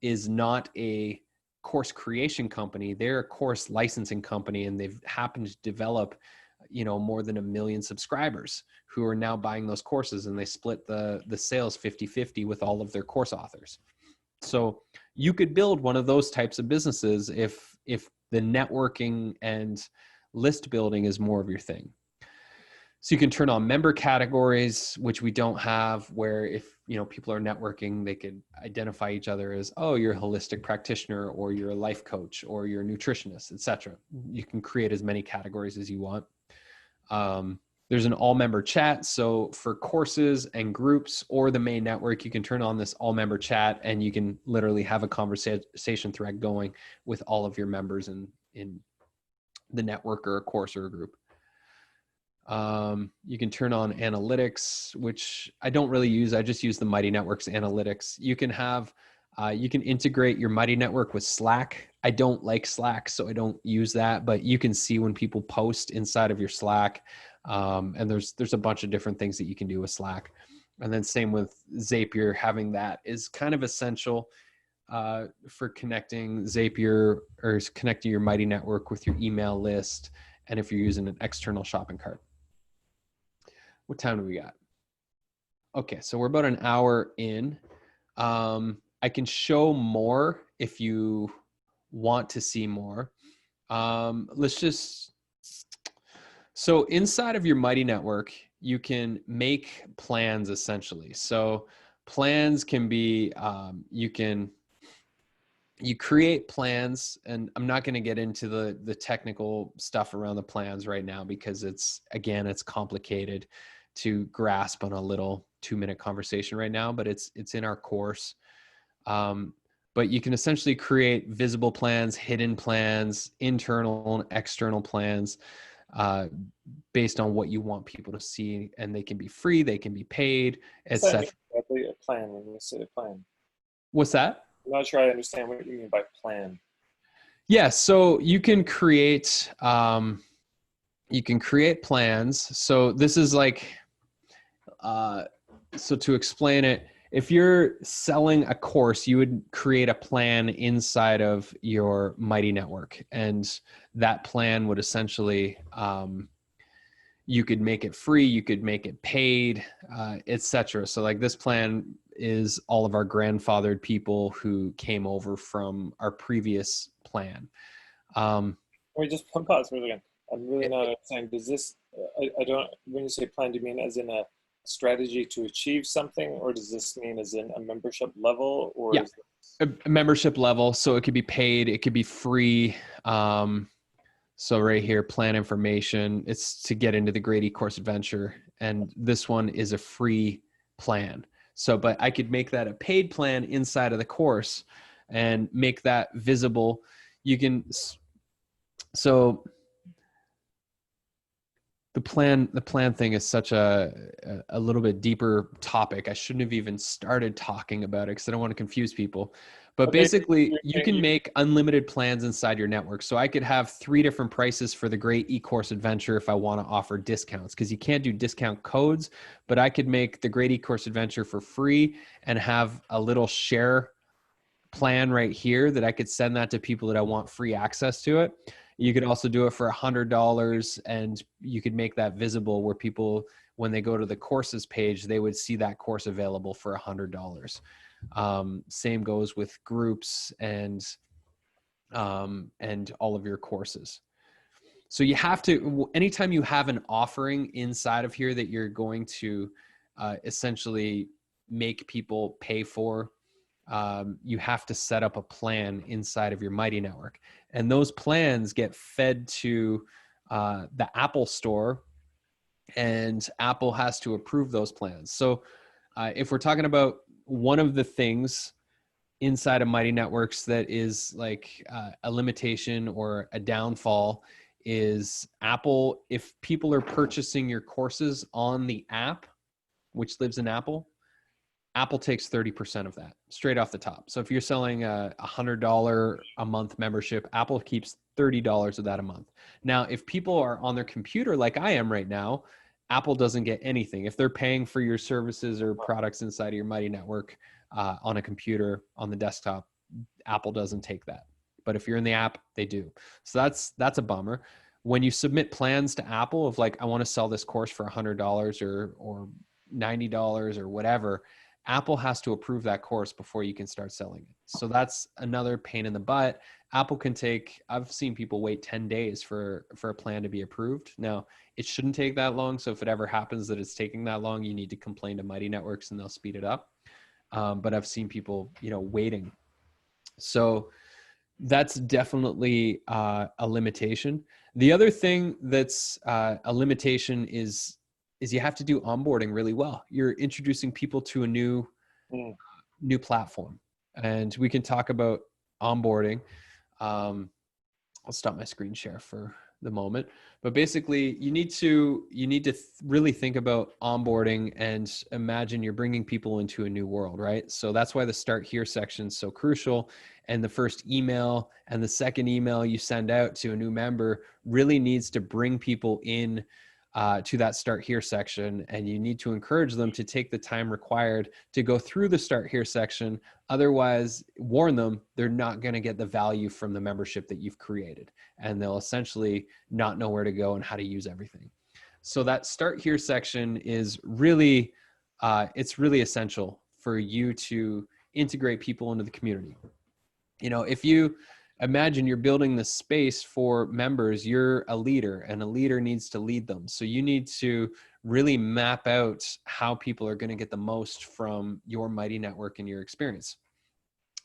is not a course creation company. They're a course licensing company, and they've happened to develop, more than 1 million subscribers who are now buying those courses, and they split the sales 50-50 with all of their course authors. So you could build one of those types of businesses if the networking and list building is more of your thing. So you can turn on member categories, which we don't have, where if, you know, people are networking, they could identify each other as, oh, you're a holistic practitioner, or you're a life coach, or you're a nutritionist, etc. You can create as many categories as you want. There's an all member chat. So for courses and groups or the main network, you can turn on this all member chat, and you can literally have a conversation thread going with all of your members in the network or a course or a group. You can turn on analytics, which I don't really use. I just use the Mighty Networks analytics. You can have, you can integrate your Mighty Network with Slack. I don't like Slack, so I don't use that, but you can see when people post inside of your Slack. And there's a bunch of different things that you can do with Slack. And then same with Zapier, having that is kind of essential for connecting Zapier or connecting your Mighty Network with your email list. And if you're using an external shopping cart. What time do we got? Okay, so we're about an hour in. I can show more if you want to see more. So inside of your Mighty Network, you can make plans essentially. So plans can be, you create plans, and I'm not going to get into the technical stuff around the plans right now, because it's complicated to grasp on a little 2-minute conversation right now, but it's in our course. But you can essentially create visible plans, hidden plans, internal and external plans, based on what you want people to see, and they can be free, they can be paid, etc. A plan, when you say a plan. What's that? I'm not sure I understand what you mean by plan. Yeah, so you can create plans. So this is like, so to explain it, if you're selling a course, you would create a plan inside of your Mighty Network, and that plan would essentially, you could make it free, you could make it paid, etc. So like this plan is all of our grandfathered people who came over from our previous plan. Let me just pause for a second. I'm really not understanding. Does this, I don't, when you say plan, do you mean as in a strategy to achieve something, or does this mean as in a membership level, or Yeah, is this... a membership level. So it could be paid, it could be free. So right here, plan information, it's to get into the Great E-Course Adventure. And this one is a free plan. So, but I could make that a paid plan inside of the course and make that visible. You can, so the plan thing is such a little bit deeper topic. I shouldn't have even started talking about it because I don't want to confuse people. But Okay, basically, you can make unlimited plans inside your network. So I could have 3 different prices for the Great E-Course Adventure if I want to offer discounts, because you can't do discount codes. But I could make the Great E-Course Adventure for free and have a little share plan right here that I could send that to people that I want free access to it. You could also do it for $100, and you could make that visible where people, when they go to the courses page, they would see that course available for $100. Same goes with groups and all of your courses. So you have to, anytime you have an offering inside of here that you're going to essentially make people pay for, you have to set up a plan inside of your Mighty Network. And those plans get fed to the Apple Store, and Apple has to approve those plans. So if we're talking about one of the things inside of Mighty Networks that is like a limitation or a downfall is Apple, if people are purchasing your courses on the app, which lives in Apple, Apple takes 30% of that straight off the top. So if you're selling a $100 a month membership, Apple keeps $30 of that a month. Now, if people are on their computer like I am right now, Apple doesn't get anything. If they're paying for your services or products inside of your Mighty Network on a computer, on the desktop, Apple doesn't take that. But if you're in the app, they do. So that's a bummer. When you submit plans to Apple of like, I want to sell this course for $100 or $90 or whatever, Apple has to approve that course before you can start selling it. So that's another pain in the butt. Apple can take, I've seen people wait 10 days for a plan to be approved. Now, it shouldn't take that long. So if it ever happens that it's taking that long, you need to complain to Mighty Networks and they'll speed it up. But I've seen people, waiting. So that's definitely a limitation. The other thing that's a limitation is you have to do onboarding really well. You're introducing people to a new platform, and we can talk about onboarding. I'll stop my screen share for the moment, but basically you need to really think about onboarding and imagine you're bringing people into a new world, right? So that's why the start here section is so crucial. And the first email and the second email you send out to a new member really needs to bring people in to that start here section. And you need to encourage them to take the time required to go through the start here section. Otherwise, warn them, they're not going to get the value from the membership that you've created. And they'll essentially not know where to go and how to use everything. So that start here section is really, it's really essential for you to integrate people into the community. If you imagine you're building the space for members, you're a leader and a leader needs to lead them. So you need to really map out how people are going to get the most from your Mighty Network and your experience,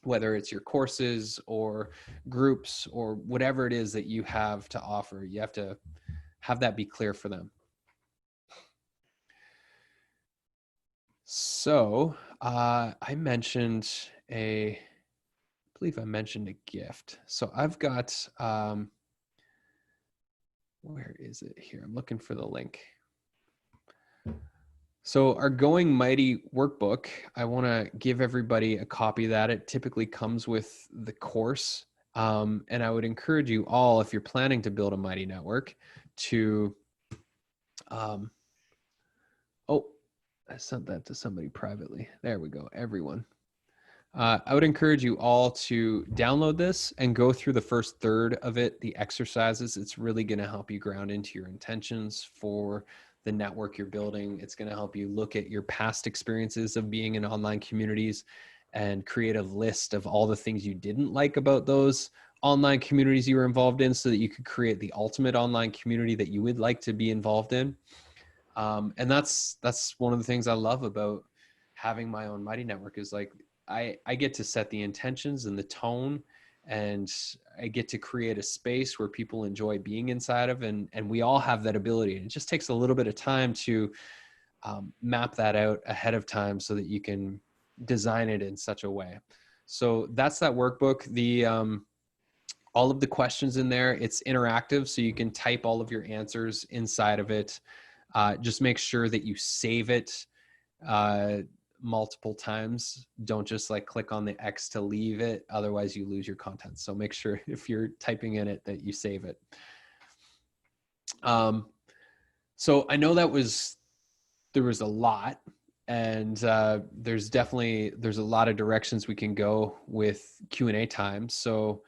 whether it's your courses or groups or whatever it is that you have to offer. You have to have that be clear for them. So I believe I mentioned a gift. So I've got, where is it here? I'm looking for the link. So our Going Mighty workbook, I want to give everybody a copy of that. It typically comes with the course. And I would encourage you all, if you're planning to build a Mighty Network, to, oh, I sent that to somebody privately. There we go, everyone. I would encourage you all to download this and go through the first third of it, the exercises. It's really going to help you ground into your intentions for the network you're building. It's going to help you look at your past experiences of being in online communities and create a list of all the things you didn't like about those online communities you were involved in so that you could create the ultimate online community that you would like to be involved in. And that's one of the things I love about having my own Mighty Network is like, I get to set the intentions and the tone, and I get to create a space where people enjoy being inside of, and we all have that ability. And it just takes a little bit of time to map that out ahead of time so that you can design it in such a way. So that's that workbook. The all of the questions in there, it's interactive, so you can type all of your answers inside of it. Just make sure that you save it multiple times. Don't just like click on the X to leave it. Otherwise you lose your content. So make sure if you're typing in it that you save it. So I know there was a lot, and there's a lot of directions we can go with Q&A time. So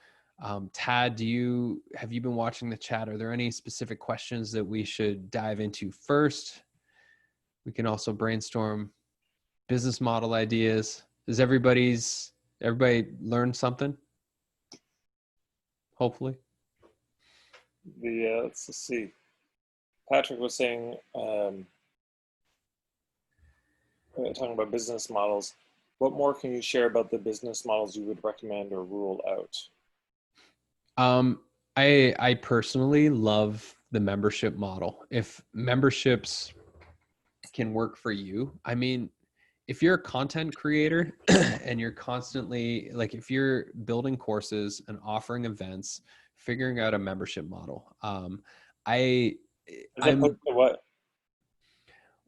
Tad, have you been watching the chat? Are there any specific questions that we should dive into first? We can also brainstorm business model ideas. Does everybody learn something? Hopefully. Let's see. Patrick was saying, talking about business models. What more can you share about the business models you would recommend or rule out? I personally love the membership model. If memberships can work for you, I mean, if you're a content creator and you're constantly if you're building courses and offering events, figuring out a membership model. What?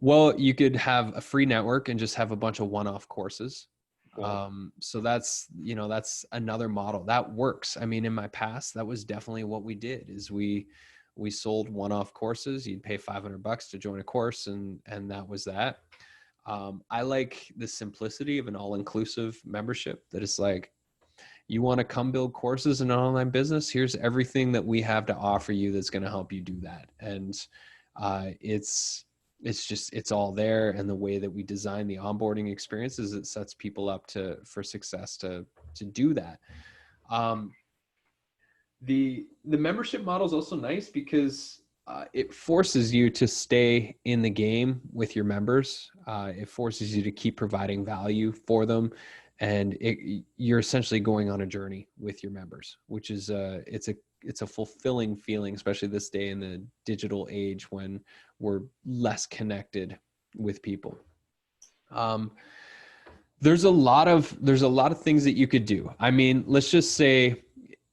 Well, you could have a free network and just have a bunch of one-off courses. Yeah. So that's another model that works. I mean, in my past, that was definitely what we did is we sold one-off courses. You'd pay $500 to join a course and that was that. I like the simplicity of an all-inclusive membership that is like, you want to come build courses in an online business? Here's everything that we have to offer you that's going to help you do that. And it's it's all there. And the way that we design the onboarding experiences, it sets people up for success to do that. The membership model is also nice because it forces you to stay in the game with your members. It forces you to keep providing value for them, and you're essentially going on a journey with your members, which is it's a fulfilling feeling, especially this day in the digital age when we're less connected with people. There's a lot of things that you could do. I mean, let's just say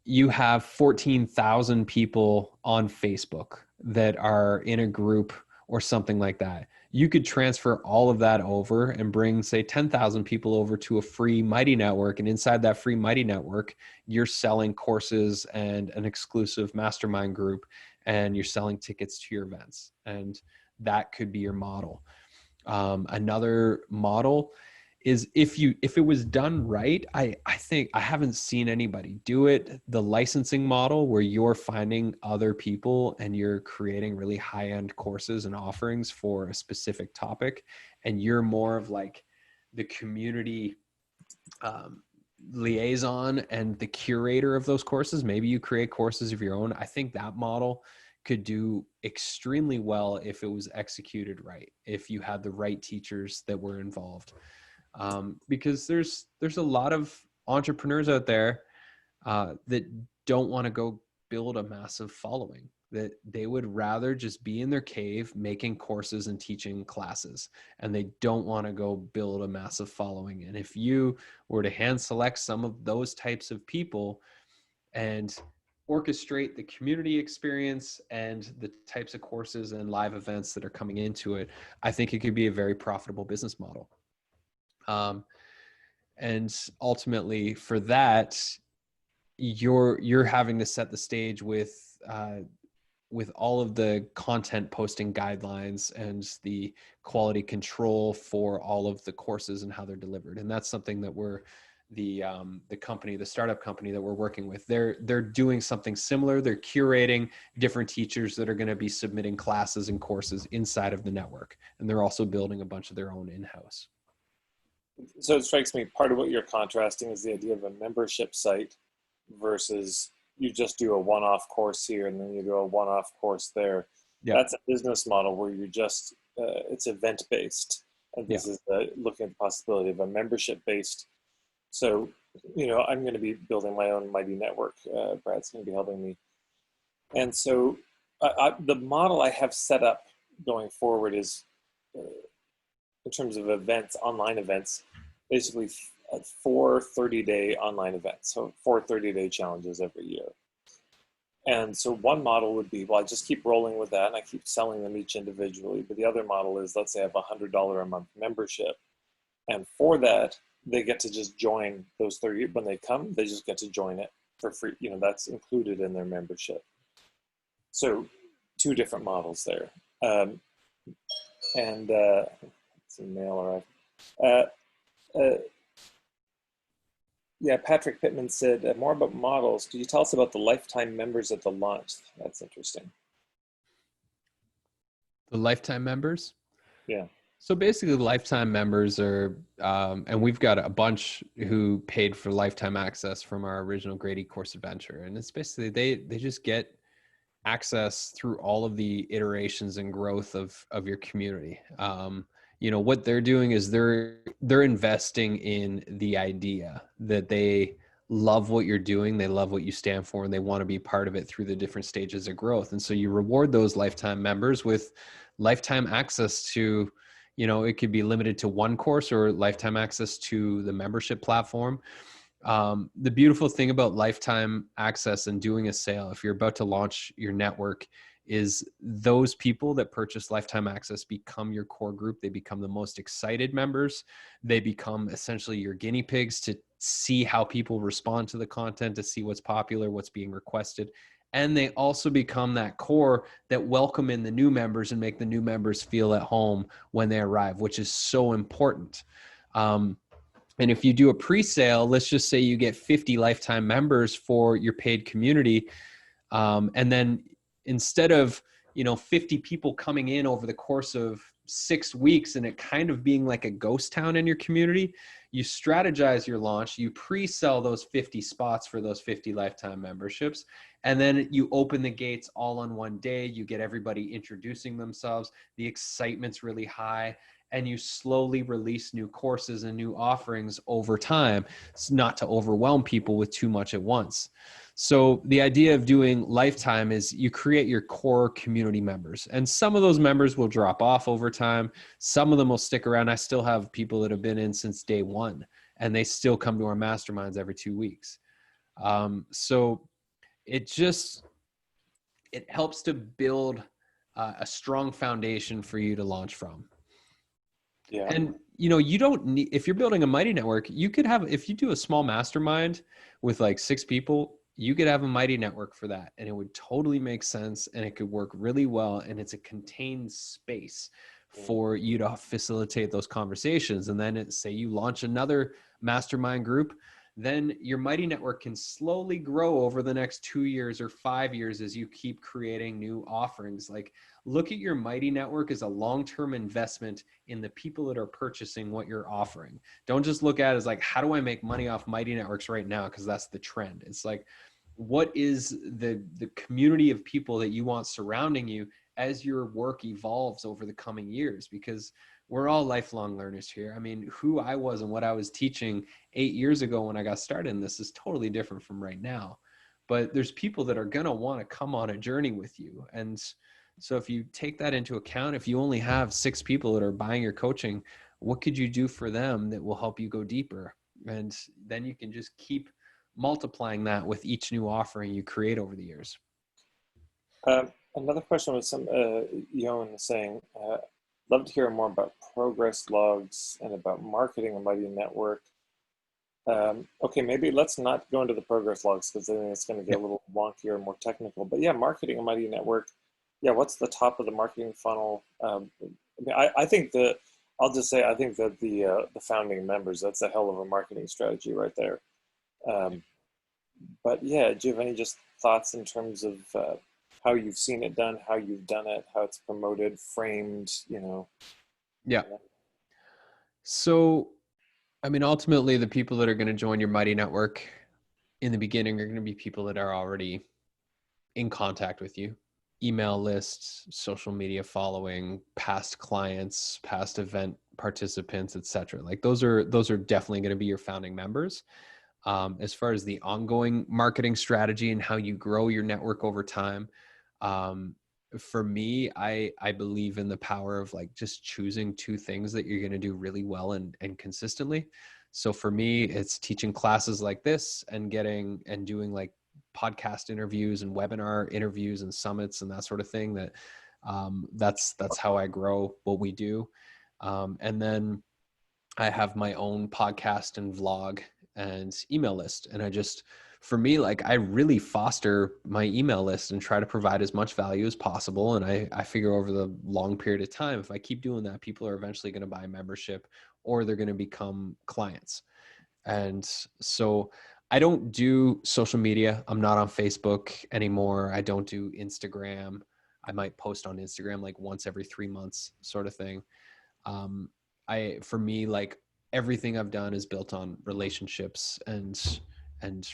you have 14,000 people on Facebook that are in a group or something like that. You could transfer all of that over and bring, say, 10,000 people over to a free Mighty network. And inside that free Mighty network, you're selling courses and an exclusive mastermind group, and you're selling tickets to your events. And that could be your model. Another model is if it was done right, I think I haven't seen anybody do it. The licensing model where you're finding other people and you're creating really high-end courses and offerings for a specific topic, and you're more of like the community liaison and the curator of those courses. Maybe you create courses of your own. I think that model could do extremely well if it was executed right, if you had the right teachers that were involved. Because there's a lot of entrepreneurs out there that don't want to go build a massive following, that they would rather just be in their cave making courses and teaching classes, and they don't want to go build a massive following. And if you were to hand select some of those types of people and orchestrate the community experience and the types of courses and live events that are coming into it, I think it could be a very profitable business model. And ultimately for that, you're having to set the stage with all of the content posting guidelines and the quality control for all of the courses and how they're delivered. And that's something that we're the startup company that we're working with, they're doing something similar. They're curating different teachers that are going to be submitting classes and courses inside of the network. And they're also building a bunch of their own in-house. So it strikes me part of what you're contrasting is the idea of a membership site versus you just do a one-off course here and then you do a one-off course there. Yeah. That's a business model where you're just, it's event-based. And this is looking at the possibility of a membership-based. So, I'm going to be building my own Mighty network. Brad's going to be helping me. And so the model I have set up going forward is, in terms of events, online events, basically 4 30-day online events. So 4 30-day challenges every year. And so one model would be, well, I just keep rolling with that and I keep selling them each individually. But the other model is, let's say I have $100 a month membership. And for that, they get to just join those 30. When they come, they just get to join it for free. That's included in their membership. So 2 different models there. Some mail arrived. Patrick Pittman said, more about models. Could you tell us about the lifetime members at the launch? That's interesting. The lifetime members? Yeah. So basically lifetime members are, and we've got a bunch who paid for lifetime access from our original Grady course adventure. And it's basically, they just get access through all of the iterations and growth of your community. What they're doing is they're investing in the idea that they love what you're doing, they love what you stand for, and they want to be part of it through the different stages of growth. And so you reward those lifetime members with lifetime access to, it could be limited to one course or lifetime access to the membership platform. The beautiful thing about lifetime access and doing a sale, if you're about to launch your network, is those people that purchase lifetime access become your core group. They become the most excited members. They become essentially your guinea pigs to see how people respond to the content, to see what's popular, what's being requested. And they also become that core that welcome in the new members and make the new members feel at home when they arrive, which is so important. And if you do a pre-sale, let's just say you get 50 lifetime members for your paid community. And then instead of, 50 people coming in over the course of 6 weeks and it kind of being like a ghost town in your community, you strategize your launch, you pre-sell those 50 spots for those 50 lifetime memberships, and then you open the gates all on one day. You get everybody introducing themselves. The excitement's really high, and you slowly release new courses and new offerings over time. It's not to overwhelm people with too much at once. So the idea of doing lifetime is you create your core community members, and some of those members will drop off over time. Some of them will stick around. I still have people that have been in since day one, and they still come to our masterminds every 2 weeks. So it helps to build a strong foundation for you to launch from. Yeah. And, you know, you don't need, if you're building a Mighty Network, you could have, if you do a small mastermind with like 6 people, you could have a Mighty Network for that. And it would totally make sense, and it could work really well. And it's a contained space for you to facilitate those conversations. And then say you launch another mastermind group, then your Mighty Network can slowly grow over the next 2 years or 5 years as you keep creating new offerings. Like, look at your Mighty Network as a long-term investment in the people that are purchasing what you're offering. Don't just look at it as like, how do I make money off Mighty Networks right now? Because that's the trend. It's like, what is the community of people that you want surrounding you as your work evolves over the coming years? Because we're all lifelong learners here. I mean, who I was and what I was teaching 8 years ago when I got started in this is totally different from right now. But there's people that are going to want to come on a journey with you. And so if you take that into account, if you only have 6 people that are buying your coaching, what could you do for them that will help you go deeper? And then you can just keep multiplying that with each new offering you create over the years. Another question was Yon saying, love to hear more about progress logs and about marketing a Mighty Network. Okay, maybe let's not go into the progress logs, because then it's going to get a little wonkier and more technical. But yeah, marketing a Mighty Network. Yeah, what's the top of the marketing funnel? I mean, I think that, I'll just say, I think that the founding members, that's a hell of a marketing strategy right there. But yeah, do you have any just thoughts in terms of how you've seen it done, how you've done it, how it's promoted, framed, you know? Yeah. So, I mean, ultimately, the people that are going to join your Mighty Network in the beginning are going to be people that are already in contact with you. Email lists, social media following, past clients, past event participants, etc. Like those are definitely going to be your founding members. As far as the ongoing marketing strategy and how you grow your network over time, for me, I believe in the power of like just choosing 2 things that you're going to do really well and consistently. So for me, it's teaching classes like this and doing like podcast interviews and webinar interviews and summits and that sort of thing. That's how I grow what we do. And then I have my own podcast and vlog and email list. And for me, like I really foster my email list and try to provide as much value as possible. And I figure over the long period of time, if I keep doing that, people are eventually going to buy a membership or they're going to become clients. And so I don't do social media. I'm not on Facebook anymore. I don't do Instagram. I might post on Instagram like once every 3 months sort of thing. For me, like everything I've done is built on relationships and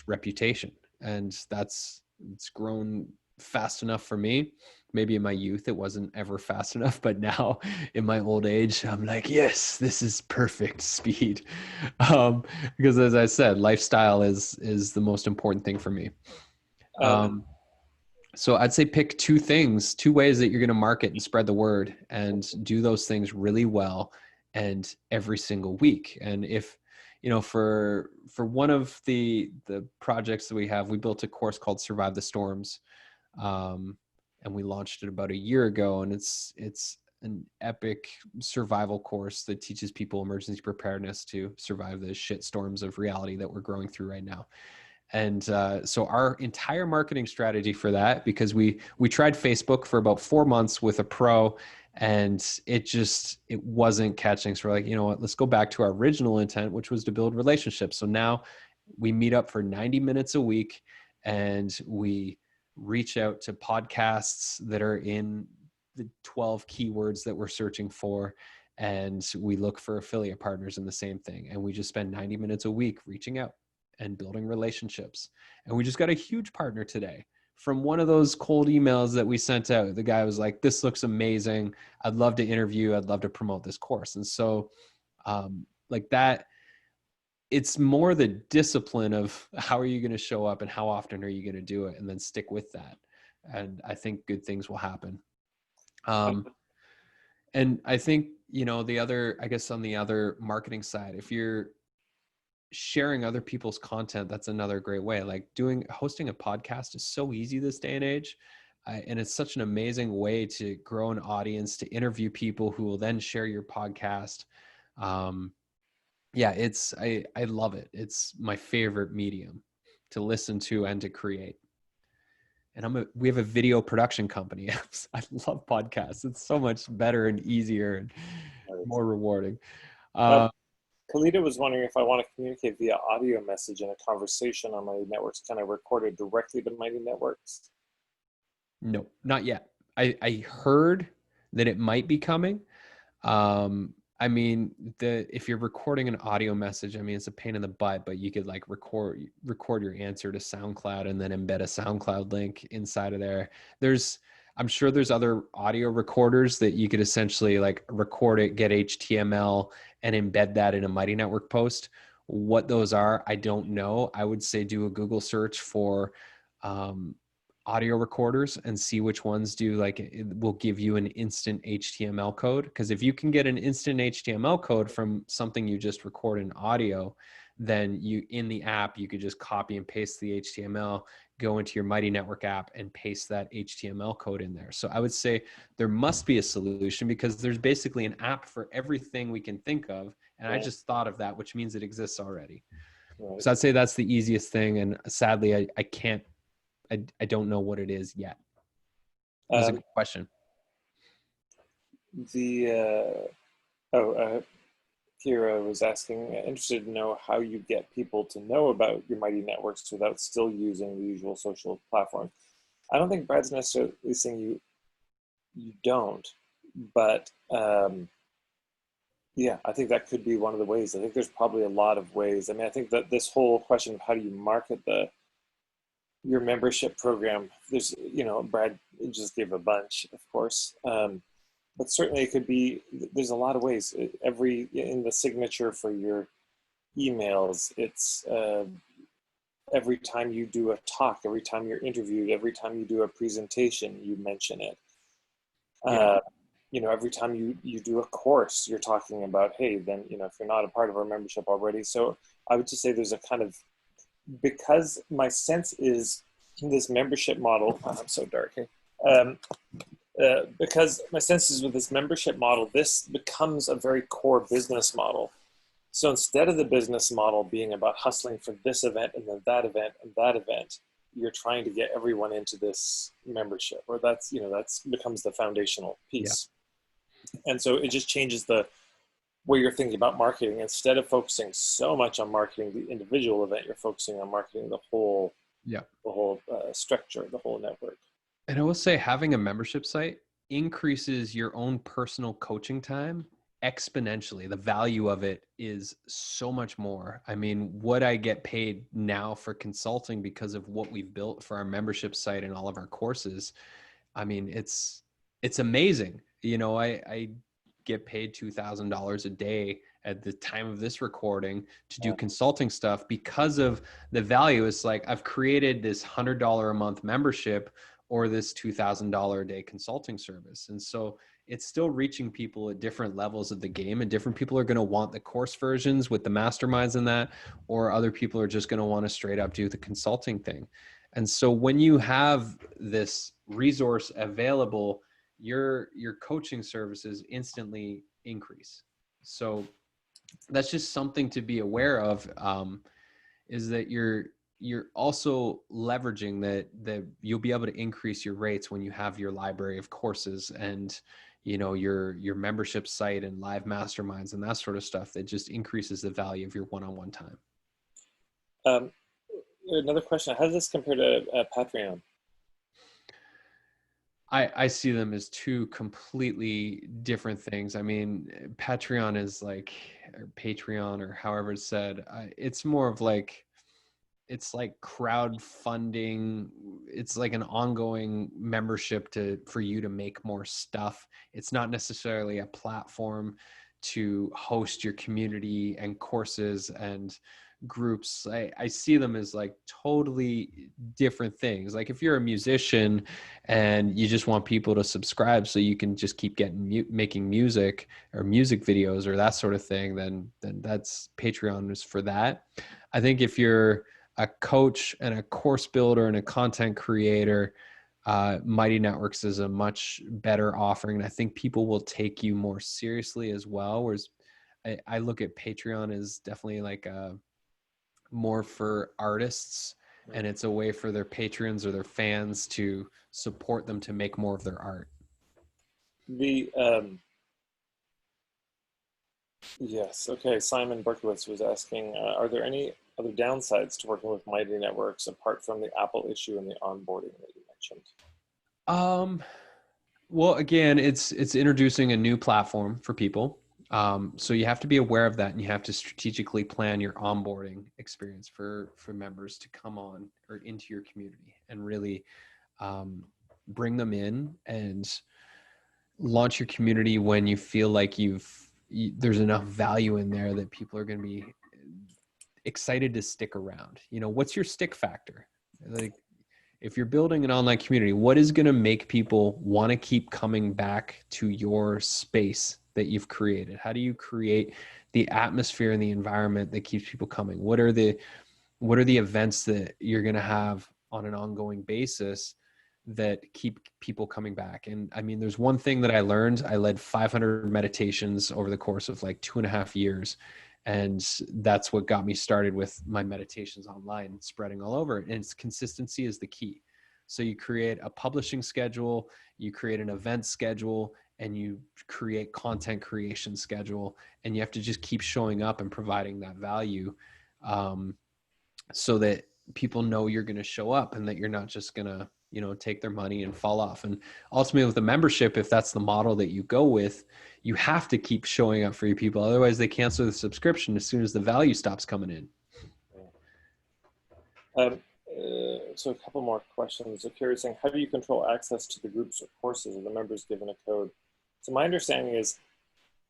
reputation. And it's grown fast enough for me. Maybe in my youth, it wasn't ever fast enough, but now in my old age, I'm like, yes, this is perfect speed. Because as I said, lifestyle is the most important thing for me. So I'd say pick 2 things, 2 ways that you're going to market and spread the word, and do those things really well and every single week. And if, you know, for one of the projects that we have, we built a course called Survive the Storms. And we launched it about a year ago, and it's an epic survival course that teaches people emergency preparedness to survive the shit storms of reality that we're going through right now. And so our entire marketing strategy for that, because we tried Facebook for about 4 months with a pro, and it wasn't catching. So we're like, you know what, let's go back to our original intent, which was to build relationships. So now we meet up for 90 minutes a week, and we reach out to podcasts that are in the 12 keywords that we're searching for, and we look for affiliate partners in the same thing. And we just spend 90 minutes a week reaching out and building relationships. And we just got a huge partner today from one of those cold emails that we sent out. The guy was like, this looks amazing. I'd love to interview. I'd love to promote this course. And so like that, it's more the discipline of how are you going to show up and how often are you going to do it, and then stick with that. And I think good things will happen. And I think, you know, the other, I guess on the other marketing side, if you're sharing other people's content, that's another great way. Like hosting a podcast is so easy this day and age. And it's such an amazing way to grow an audience, to interview people who will then share your podcast. Yeah, I love it. It's my favorite medium to listen to and to create. And we have a video production company. I love podcasts. It's so much better and easier and more rewarding. Kalita was wondering if I want to communicate via audio message in a conversation on Mighty Networks. Can I record it directly to Mighty Networks? No, not yet. I heard that it might be coming. I mean, if you're recording an audio message, I mean, it's a pain in the butt, but you could like record your answer to SoundCloud and then embed a SoundCloud link inside of there. I'm sure there's other audio recorders that you could essentially like record it, get HTML and embed that in a Mighty Network post. What those are, I don't know. I would say do a Google search for, audio recorders and see which ones do, like it will give you an instant HTML code. Because if you can get an instant HTML code from something you just record in audio, then in the app, you could just copy and paste the HTML, go into your Mighty Network app and paste that HTML code in there. So I would say there must be a solution, because there's basically an app for everything we can think of. And I just thought of that, which means it exists already. So I'd say that's the easiest thing. And sadly, I don't know what it is yet. That's a good question. Kira was asking, interested to know how you get people to know about your Mighty Networks without still using the usual social platforms. I don't think Brad's necessarily saying you don't, but yeah, I think that could be one of the ways. I think there's probably a lot of ways. I mean, I think that this whole question of how do you market your membership program, there's, you know, Brad just gave a bunch, of course, but certainly it could be, there's a lot of ways. In the signature for your emails, it's every time you do a talk, every time you're interviewed, every time you do a presentation, you mention it. You know, every time you do a course, you're talking about, hey, then, you know, if you're not a part of our membership already. So I would just say there's a kind of, because my sense is this membership model, I'm so dark here. Because my sense is with this membership model, this becomes a very core business model. So instead of the business model being about hustling for this event and then that event and that event, you're trying to get everyone into this membership, or that's becomes the foundational piece. Yeah. And so it just changes the where you're thinking about marketing. Instead of focusing so much on marketing the individual event, you're focusing on marketing the whole, structure, the whole network. And I will say, having a membership site increases your own personal coaching time exponentially. The value of it is so much more. I mean, what I get paid now for consulting because of what we've built for our membership site and all of our courses, I mean, it's amazing. You know, I get paid $2,000 a day at the time of this recording to do consulting stuff because of the value. It's like, I've created this $100 a month membership or this $2,000 a day consulting service. And so it's still reaching people at different levels of the game, and different people are going to want the course versions with the masterminds in that, or other people are just going to want to straight up do the consulting thing. And so when you have this resource available, your coaching services instantly increase. So that's just something to be aware of, is that you're also leveraging that you'll be able to increase your rates when you have your library of courses and, you know, your membership site and live masterminds and that sort of stuff that just increases the value of your one-on-one time. Another question. How does this compare to Patreon? I see them as two completely different things. I mean, Patreon is like, or Patreon or however it's said, it's more of like, it's like crowdfunding. It's like an ongoing membership for you to make more stuff. It's not necessarily a platform to host your community and courses and groups. I see them as like totally different things. Like if you're a musician and you just want people to subscribe so you can just keep getting making music or music videos or that sort of thing, then that's Patreon is for that. I think if you're a coach and a course builder and a content creator, Mighty Networks is a much better offering. And I think people will take you more seriously as well. Whereas I look at Patreon as definitely like more for artists, and it's a way for their patrons or their fans to support them to make more of their art. Yes. Okay. Simon Berkowitz was asking, are there any other downsides to working with Mighty Networks apart from the Apple issue and the onboarding that you mentioned? Well, again, it's introducing a new platform for people. So you have to be aware of that, and you have to strategically plan your onboarding experience for members to come on or into your community, and really bring them in and launch your community when you feel like there's enough value in there that people are going to be excited to stick around. You know, what's your stick factor? Like, if you're building an online community, what is going to make people want to keep coming back to your space that you've created? How do you create the atmosphere and the environment that keeps people coming? What are the events that you're going to have on an ongoing basis that keep people coming back? And I mean, there's one thing that I learned. I led 500 meditations over the course of like 2.5 years. And that's what got me started with my meditations online, spreading all over. And it's consistency is the key. So you create a publishing schedule, you create an event schedule, and you create content creation schedule. And you have to just keep showing up and providing that value, so that people know you're going to show up and that you're not just going to, you know, take their money and fall off. And ultimately with the membership, if that's the model that you go with, you have to keep showing up for your people. Otherwise they cancel the subscription as soon as the value stops coming in. So a couple more questions. So curious saying, how do you control access to the groups or courses of the members given a code? So my understanding is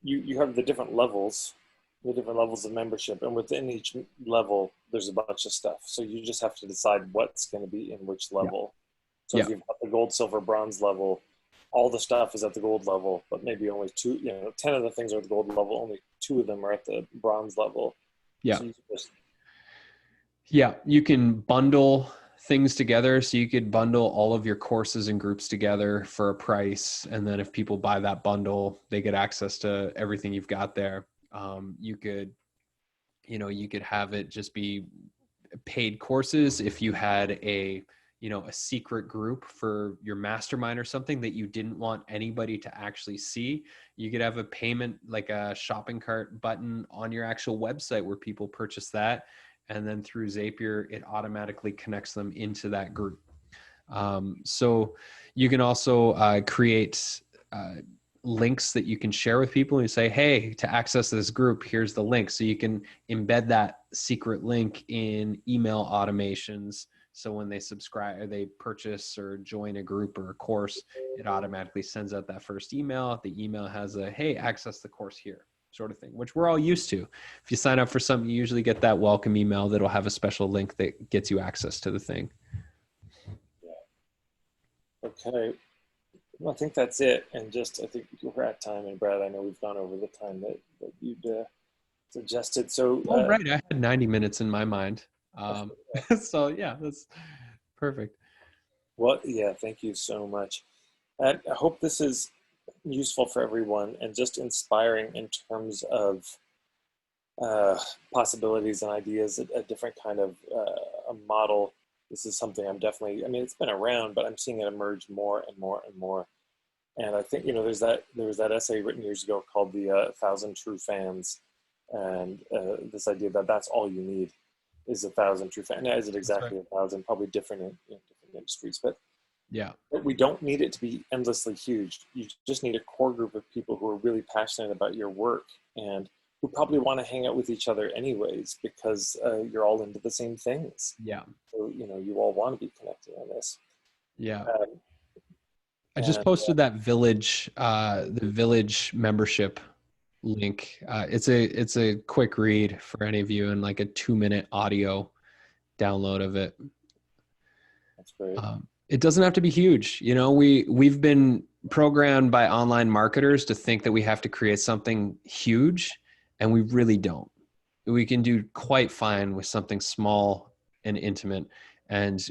you have the different levels of membership, and within each level there's a bunch of stuff, so you just have to decide what's going to be in which level. So if you've got the gold, silver, bronze level, all the stuff is at the gold level, but maybe only 10 of the things are at the gold level, only 2 of them are at the bronze level. So you can bundle things together. So you could bundle all of your courses and groups together for a price, and then if people buy that bundle, they get access to everything you've got there. You could have it just be paid courses. If you had a secret group for your mastermind or something that you didn't want anybody to actually see, you could have a payment, like a shopping cart button on your actual website where people purchase that. And then through Zapier, it automatically connects them into that group. So you can also create links that you can share with people, and you say, hey, to access this group, here's the link. So you can embed that secret link in email automations. So when they subscribe or they purchase or join a group or a course, it automatically sends out that first email. The email has a, hey, access the course here, sort of thing, which we're all used to. If you sign up for something, you usually get that welcome email that'll have a special link that gets you access to the thing. Okay. Well, I think that's it. And just, I think we're at time. And Brad, I know we've gone over the time that you'd suggested. So, right. I had 90 minutes in my mind. So yeah, that's perfect. Well, yeah, thank you so much. I hope this is useful for everyone and just inspiring in terms of possibilities and ideas, a different kind of a model. This is something I'm definitely, I mean, it's been around, but I'm seeing it emerge more and more and more. And I think, there was that essay written years ago called The 1,000 True Fans. And this idea that that's all you need is 1,000 true fans. Now, is it exactly 1,000? Probably different in different industries. But Yeah. But we don't need it to be endlessly huge. You just need a core group of people who are really passionate about your work and who probably want to hang out with each other anyways, because you're all into the same things. Yeah. So, you all want to be connected on this. Yeah. Um, I just and posted that the village membership link. It's a quick read for any of you, and like a 2-minute audio download of it. that's great. It doesn't have to be huge. We've been programmed by online marketers to think that we have to create something huge, and we really don't. We can do quite fine with something small and intimate, and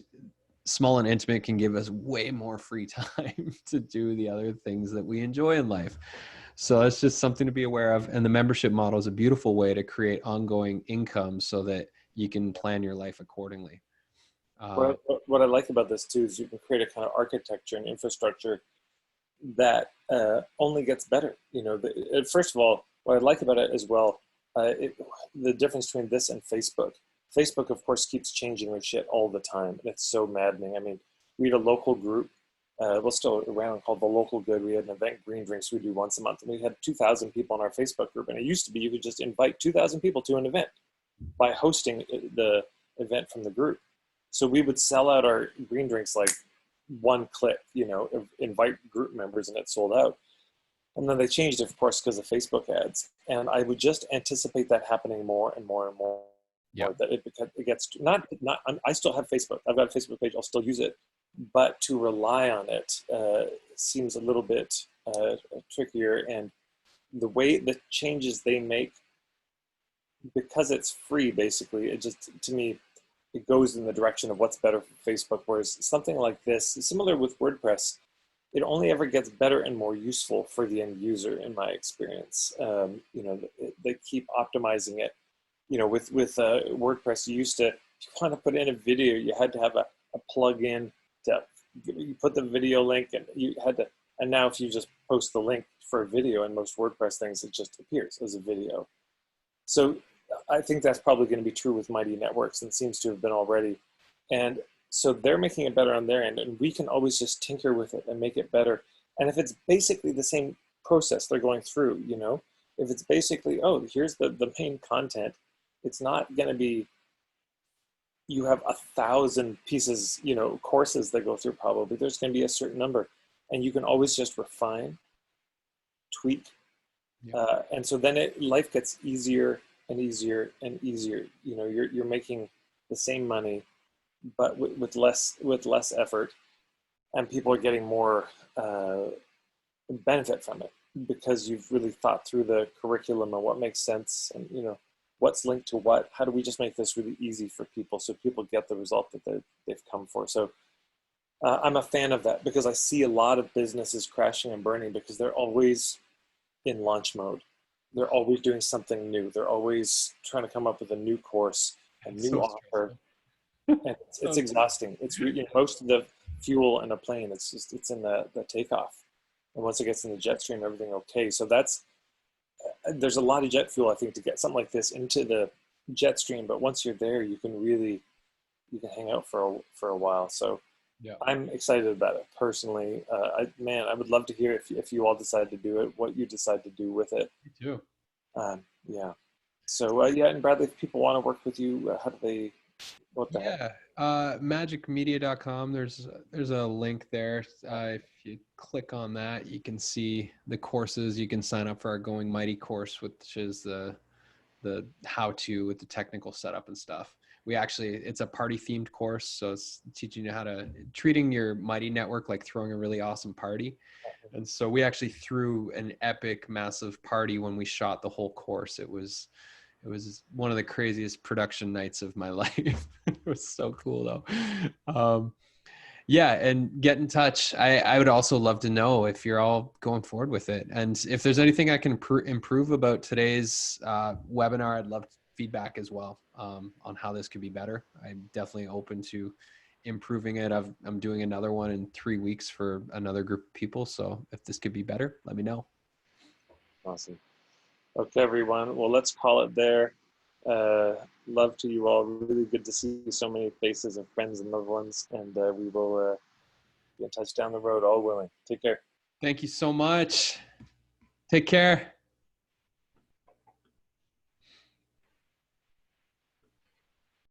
small and intimate can give us way more free time to do the other things that we enjoy in life. So that's just something to be aware of. And the membership model is a beautiful way to create ongoing income so that you can plan your life accordingly. What I like about this too is you can create a kind of architecture and infrastructure that only gets better. First of all, what I like about it as well, the difference between this and Facebook. Facebook, of course, keeps changing their shit all the time, and it's so maddening. I mean, we had a local group, still around, called The Local Good. We had an event, Green Drinks, we do once a month, and we had 2,000 people in our Facebook group. And it used to be you could just invite 2,000 people to an event by hosting the event from the group. So we would sell out our Green Drinks like one click, invite group members, and it sold out. And then they changed it, of course, because of Facebook ads. And I would just anticipate that happening more and more and more. Yeah. That it gets not. I still have Facebook. I've got a Facebook page. I'll still use it, but to rely on it seems a little bit trickier. And the way the changes they make, because it's free, basically, it just, to me, it goes in the direction of what's better for Facebook. Whereas something like this, similar with WordPress, it only ever gets better and more useful for the end user, in my experience. They keep optimizing it. With WordPress, you used to, if you want to put in a video, you had to have a plug-in to, you put the video link, and you had to, and now if you just post the link for a video in most WordPress things, it just appears as a video. So I think that's probably going to be true with Mighty Networks, and seems to have been already. And so they're making it better on their end, and we can always just tinker with it and make it better. And if it's basically the same process they're going through, if it's basically, oh, here's the main content, it's not going to be, you have 1,000 pieces, courses that go through probably. There's going to be a certain number, and you can always just refine, tweak. Yeah. And so then life gets easier and easier and easier. You're making the same money, but with less effort, and people are getting more benefit from it because you've really thought through the curriculum and what makes sense, and what's linked to what. How do we just make this really easy for people so people get the result that they've come for? So I'm a fan of that, because I see a lot of businesses crashing and burning because they're always in launch mode. They're always doing something new. They're always trying to come up with a new course, a new offer. And it's exhausting. It's most of the fuel in a plane, it's in the takeoff. And once it gets in the jet stream, everything okay. So there's a lot of jet fuel, I think, to get something like this into the jet stream. But once you're there, you can hang out for a while. So yeah, I'm excited about it personally. I would love to hear if you all decide to do it, what you decide to do with it. Me too. Yeah. So and Bradley, if people want to work with you, how do they? MAJIKmedia.com. There's a link there. If you click on that, you can see the courses. You can sign up for our Going Mighty course, which is the how-to with the technical setup and stuff. It's a party themed course. So it's teaching you treating your Mighty network like throwing a really awesome party. And so we actually threw an epic, massive party when we shot the whole course. It was one of the craziest production nights of my life. It was so cool though. And get in touch. I would also love to know if you're all going forward with it. And if there's anything I can improve about today's webinar, I'd love feedback as well on how this could be better. I'm definitely open to improving it. I'm doing another one in 3 weeks for another group of people. So if this could be better, let me know. Awesome. Okay, everyone. Well, let's call it there. Love to you all. Really good to see so many faces of friends and loved ones. And we will Be in touch down the road. All willing. Take care. Thank you so much. Take care.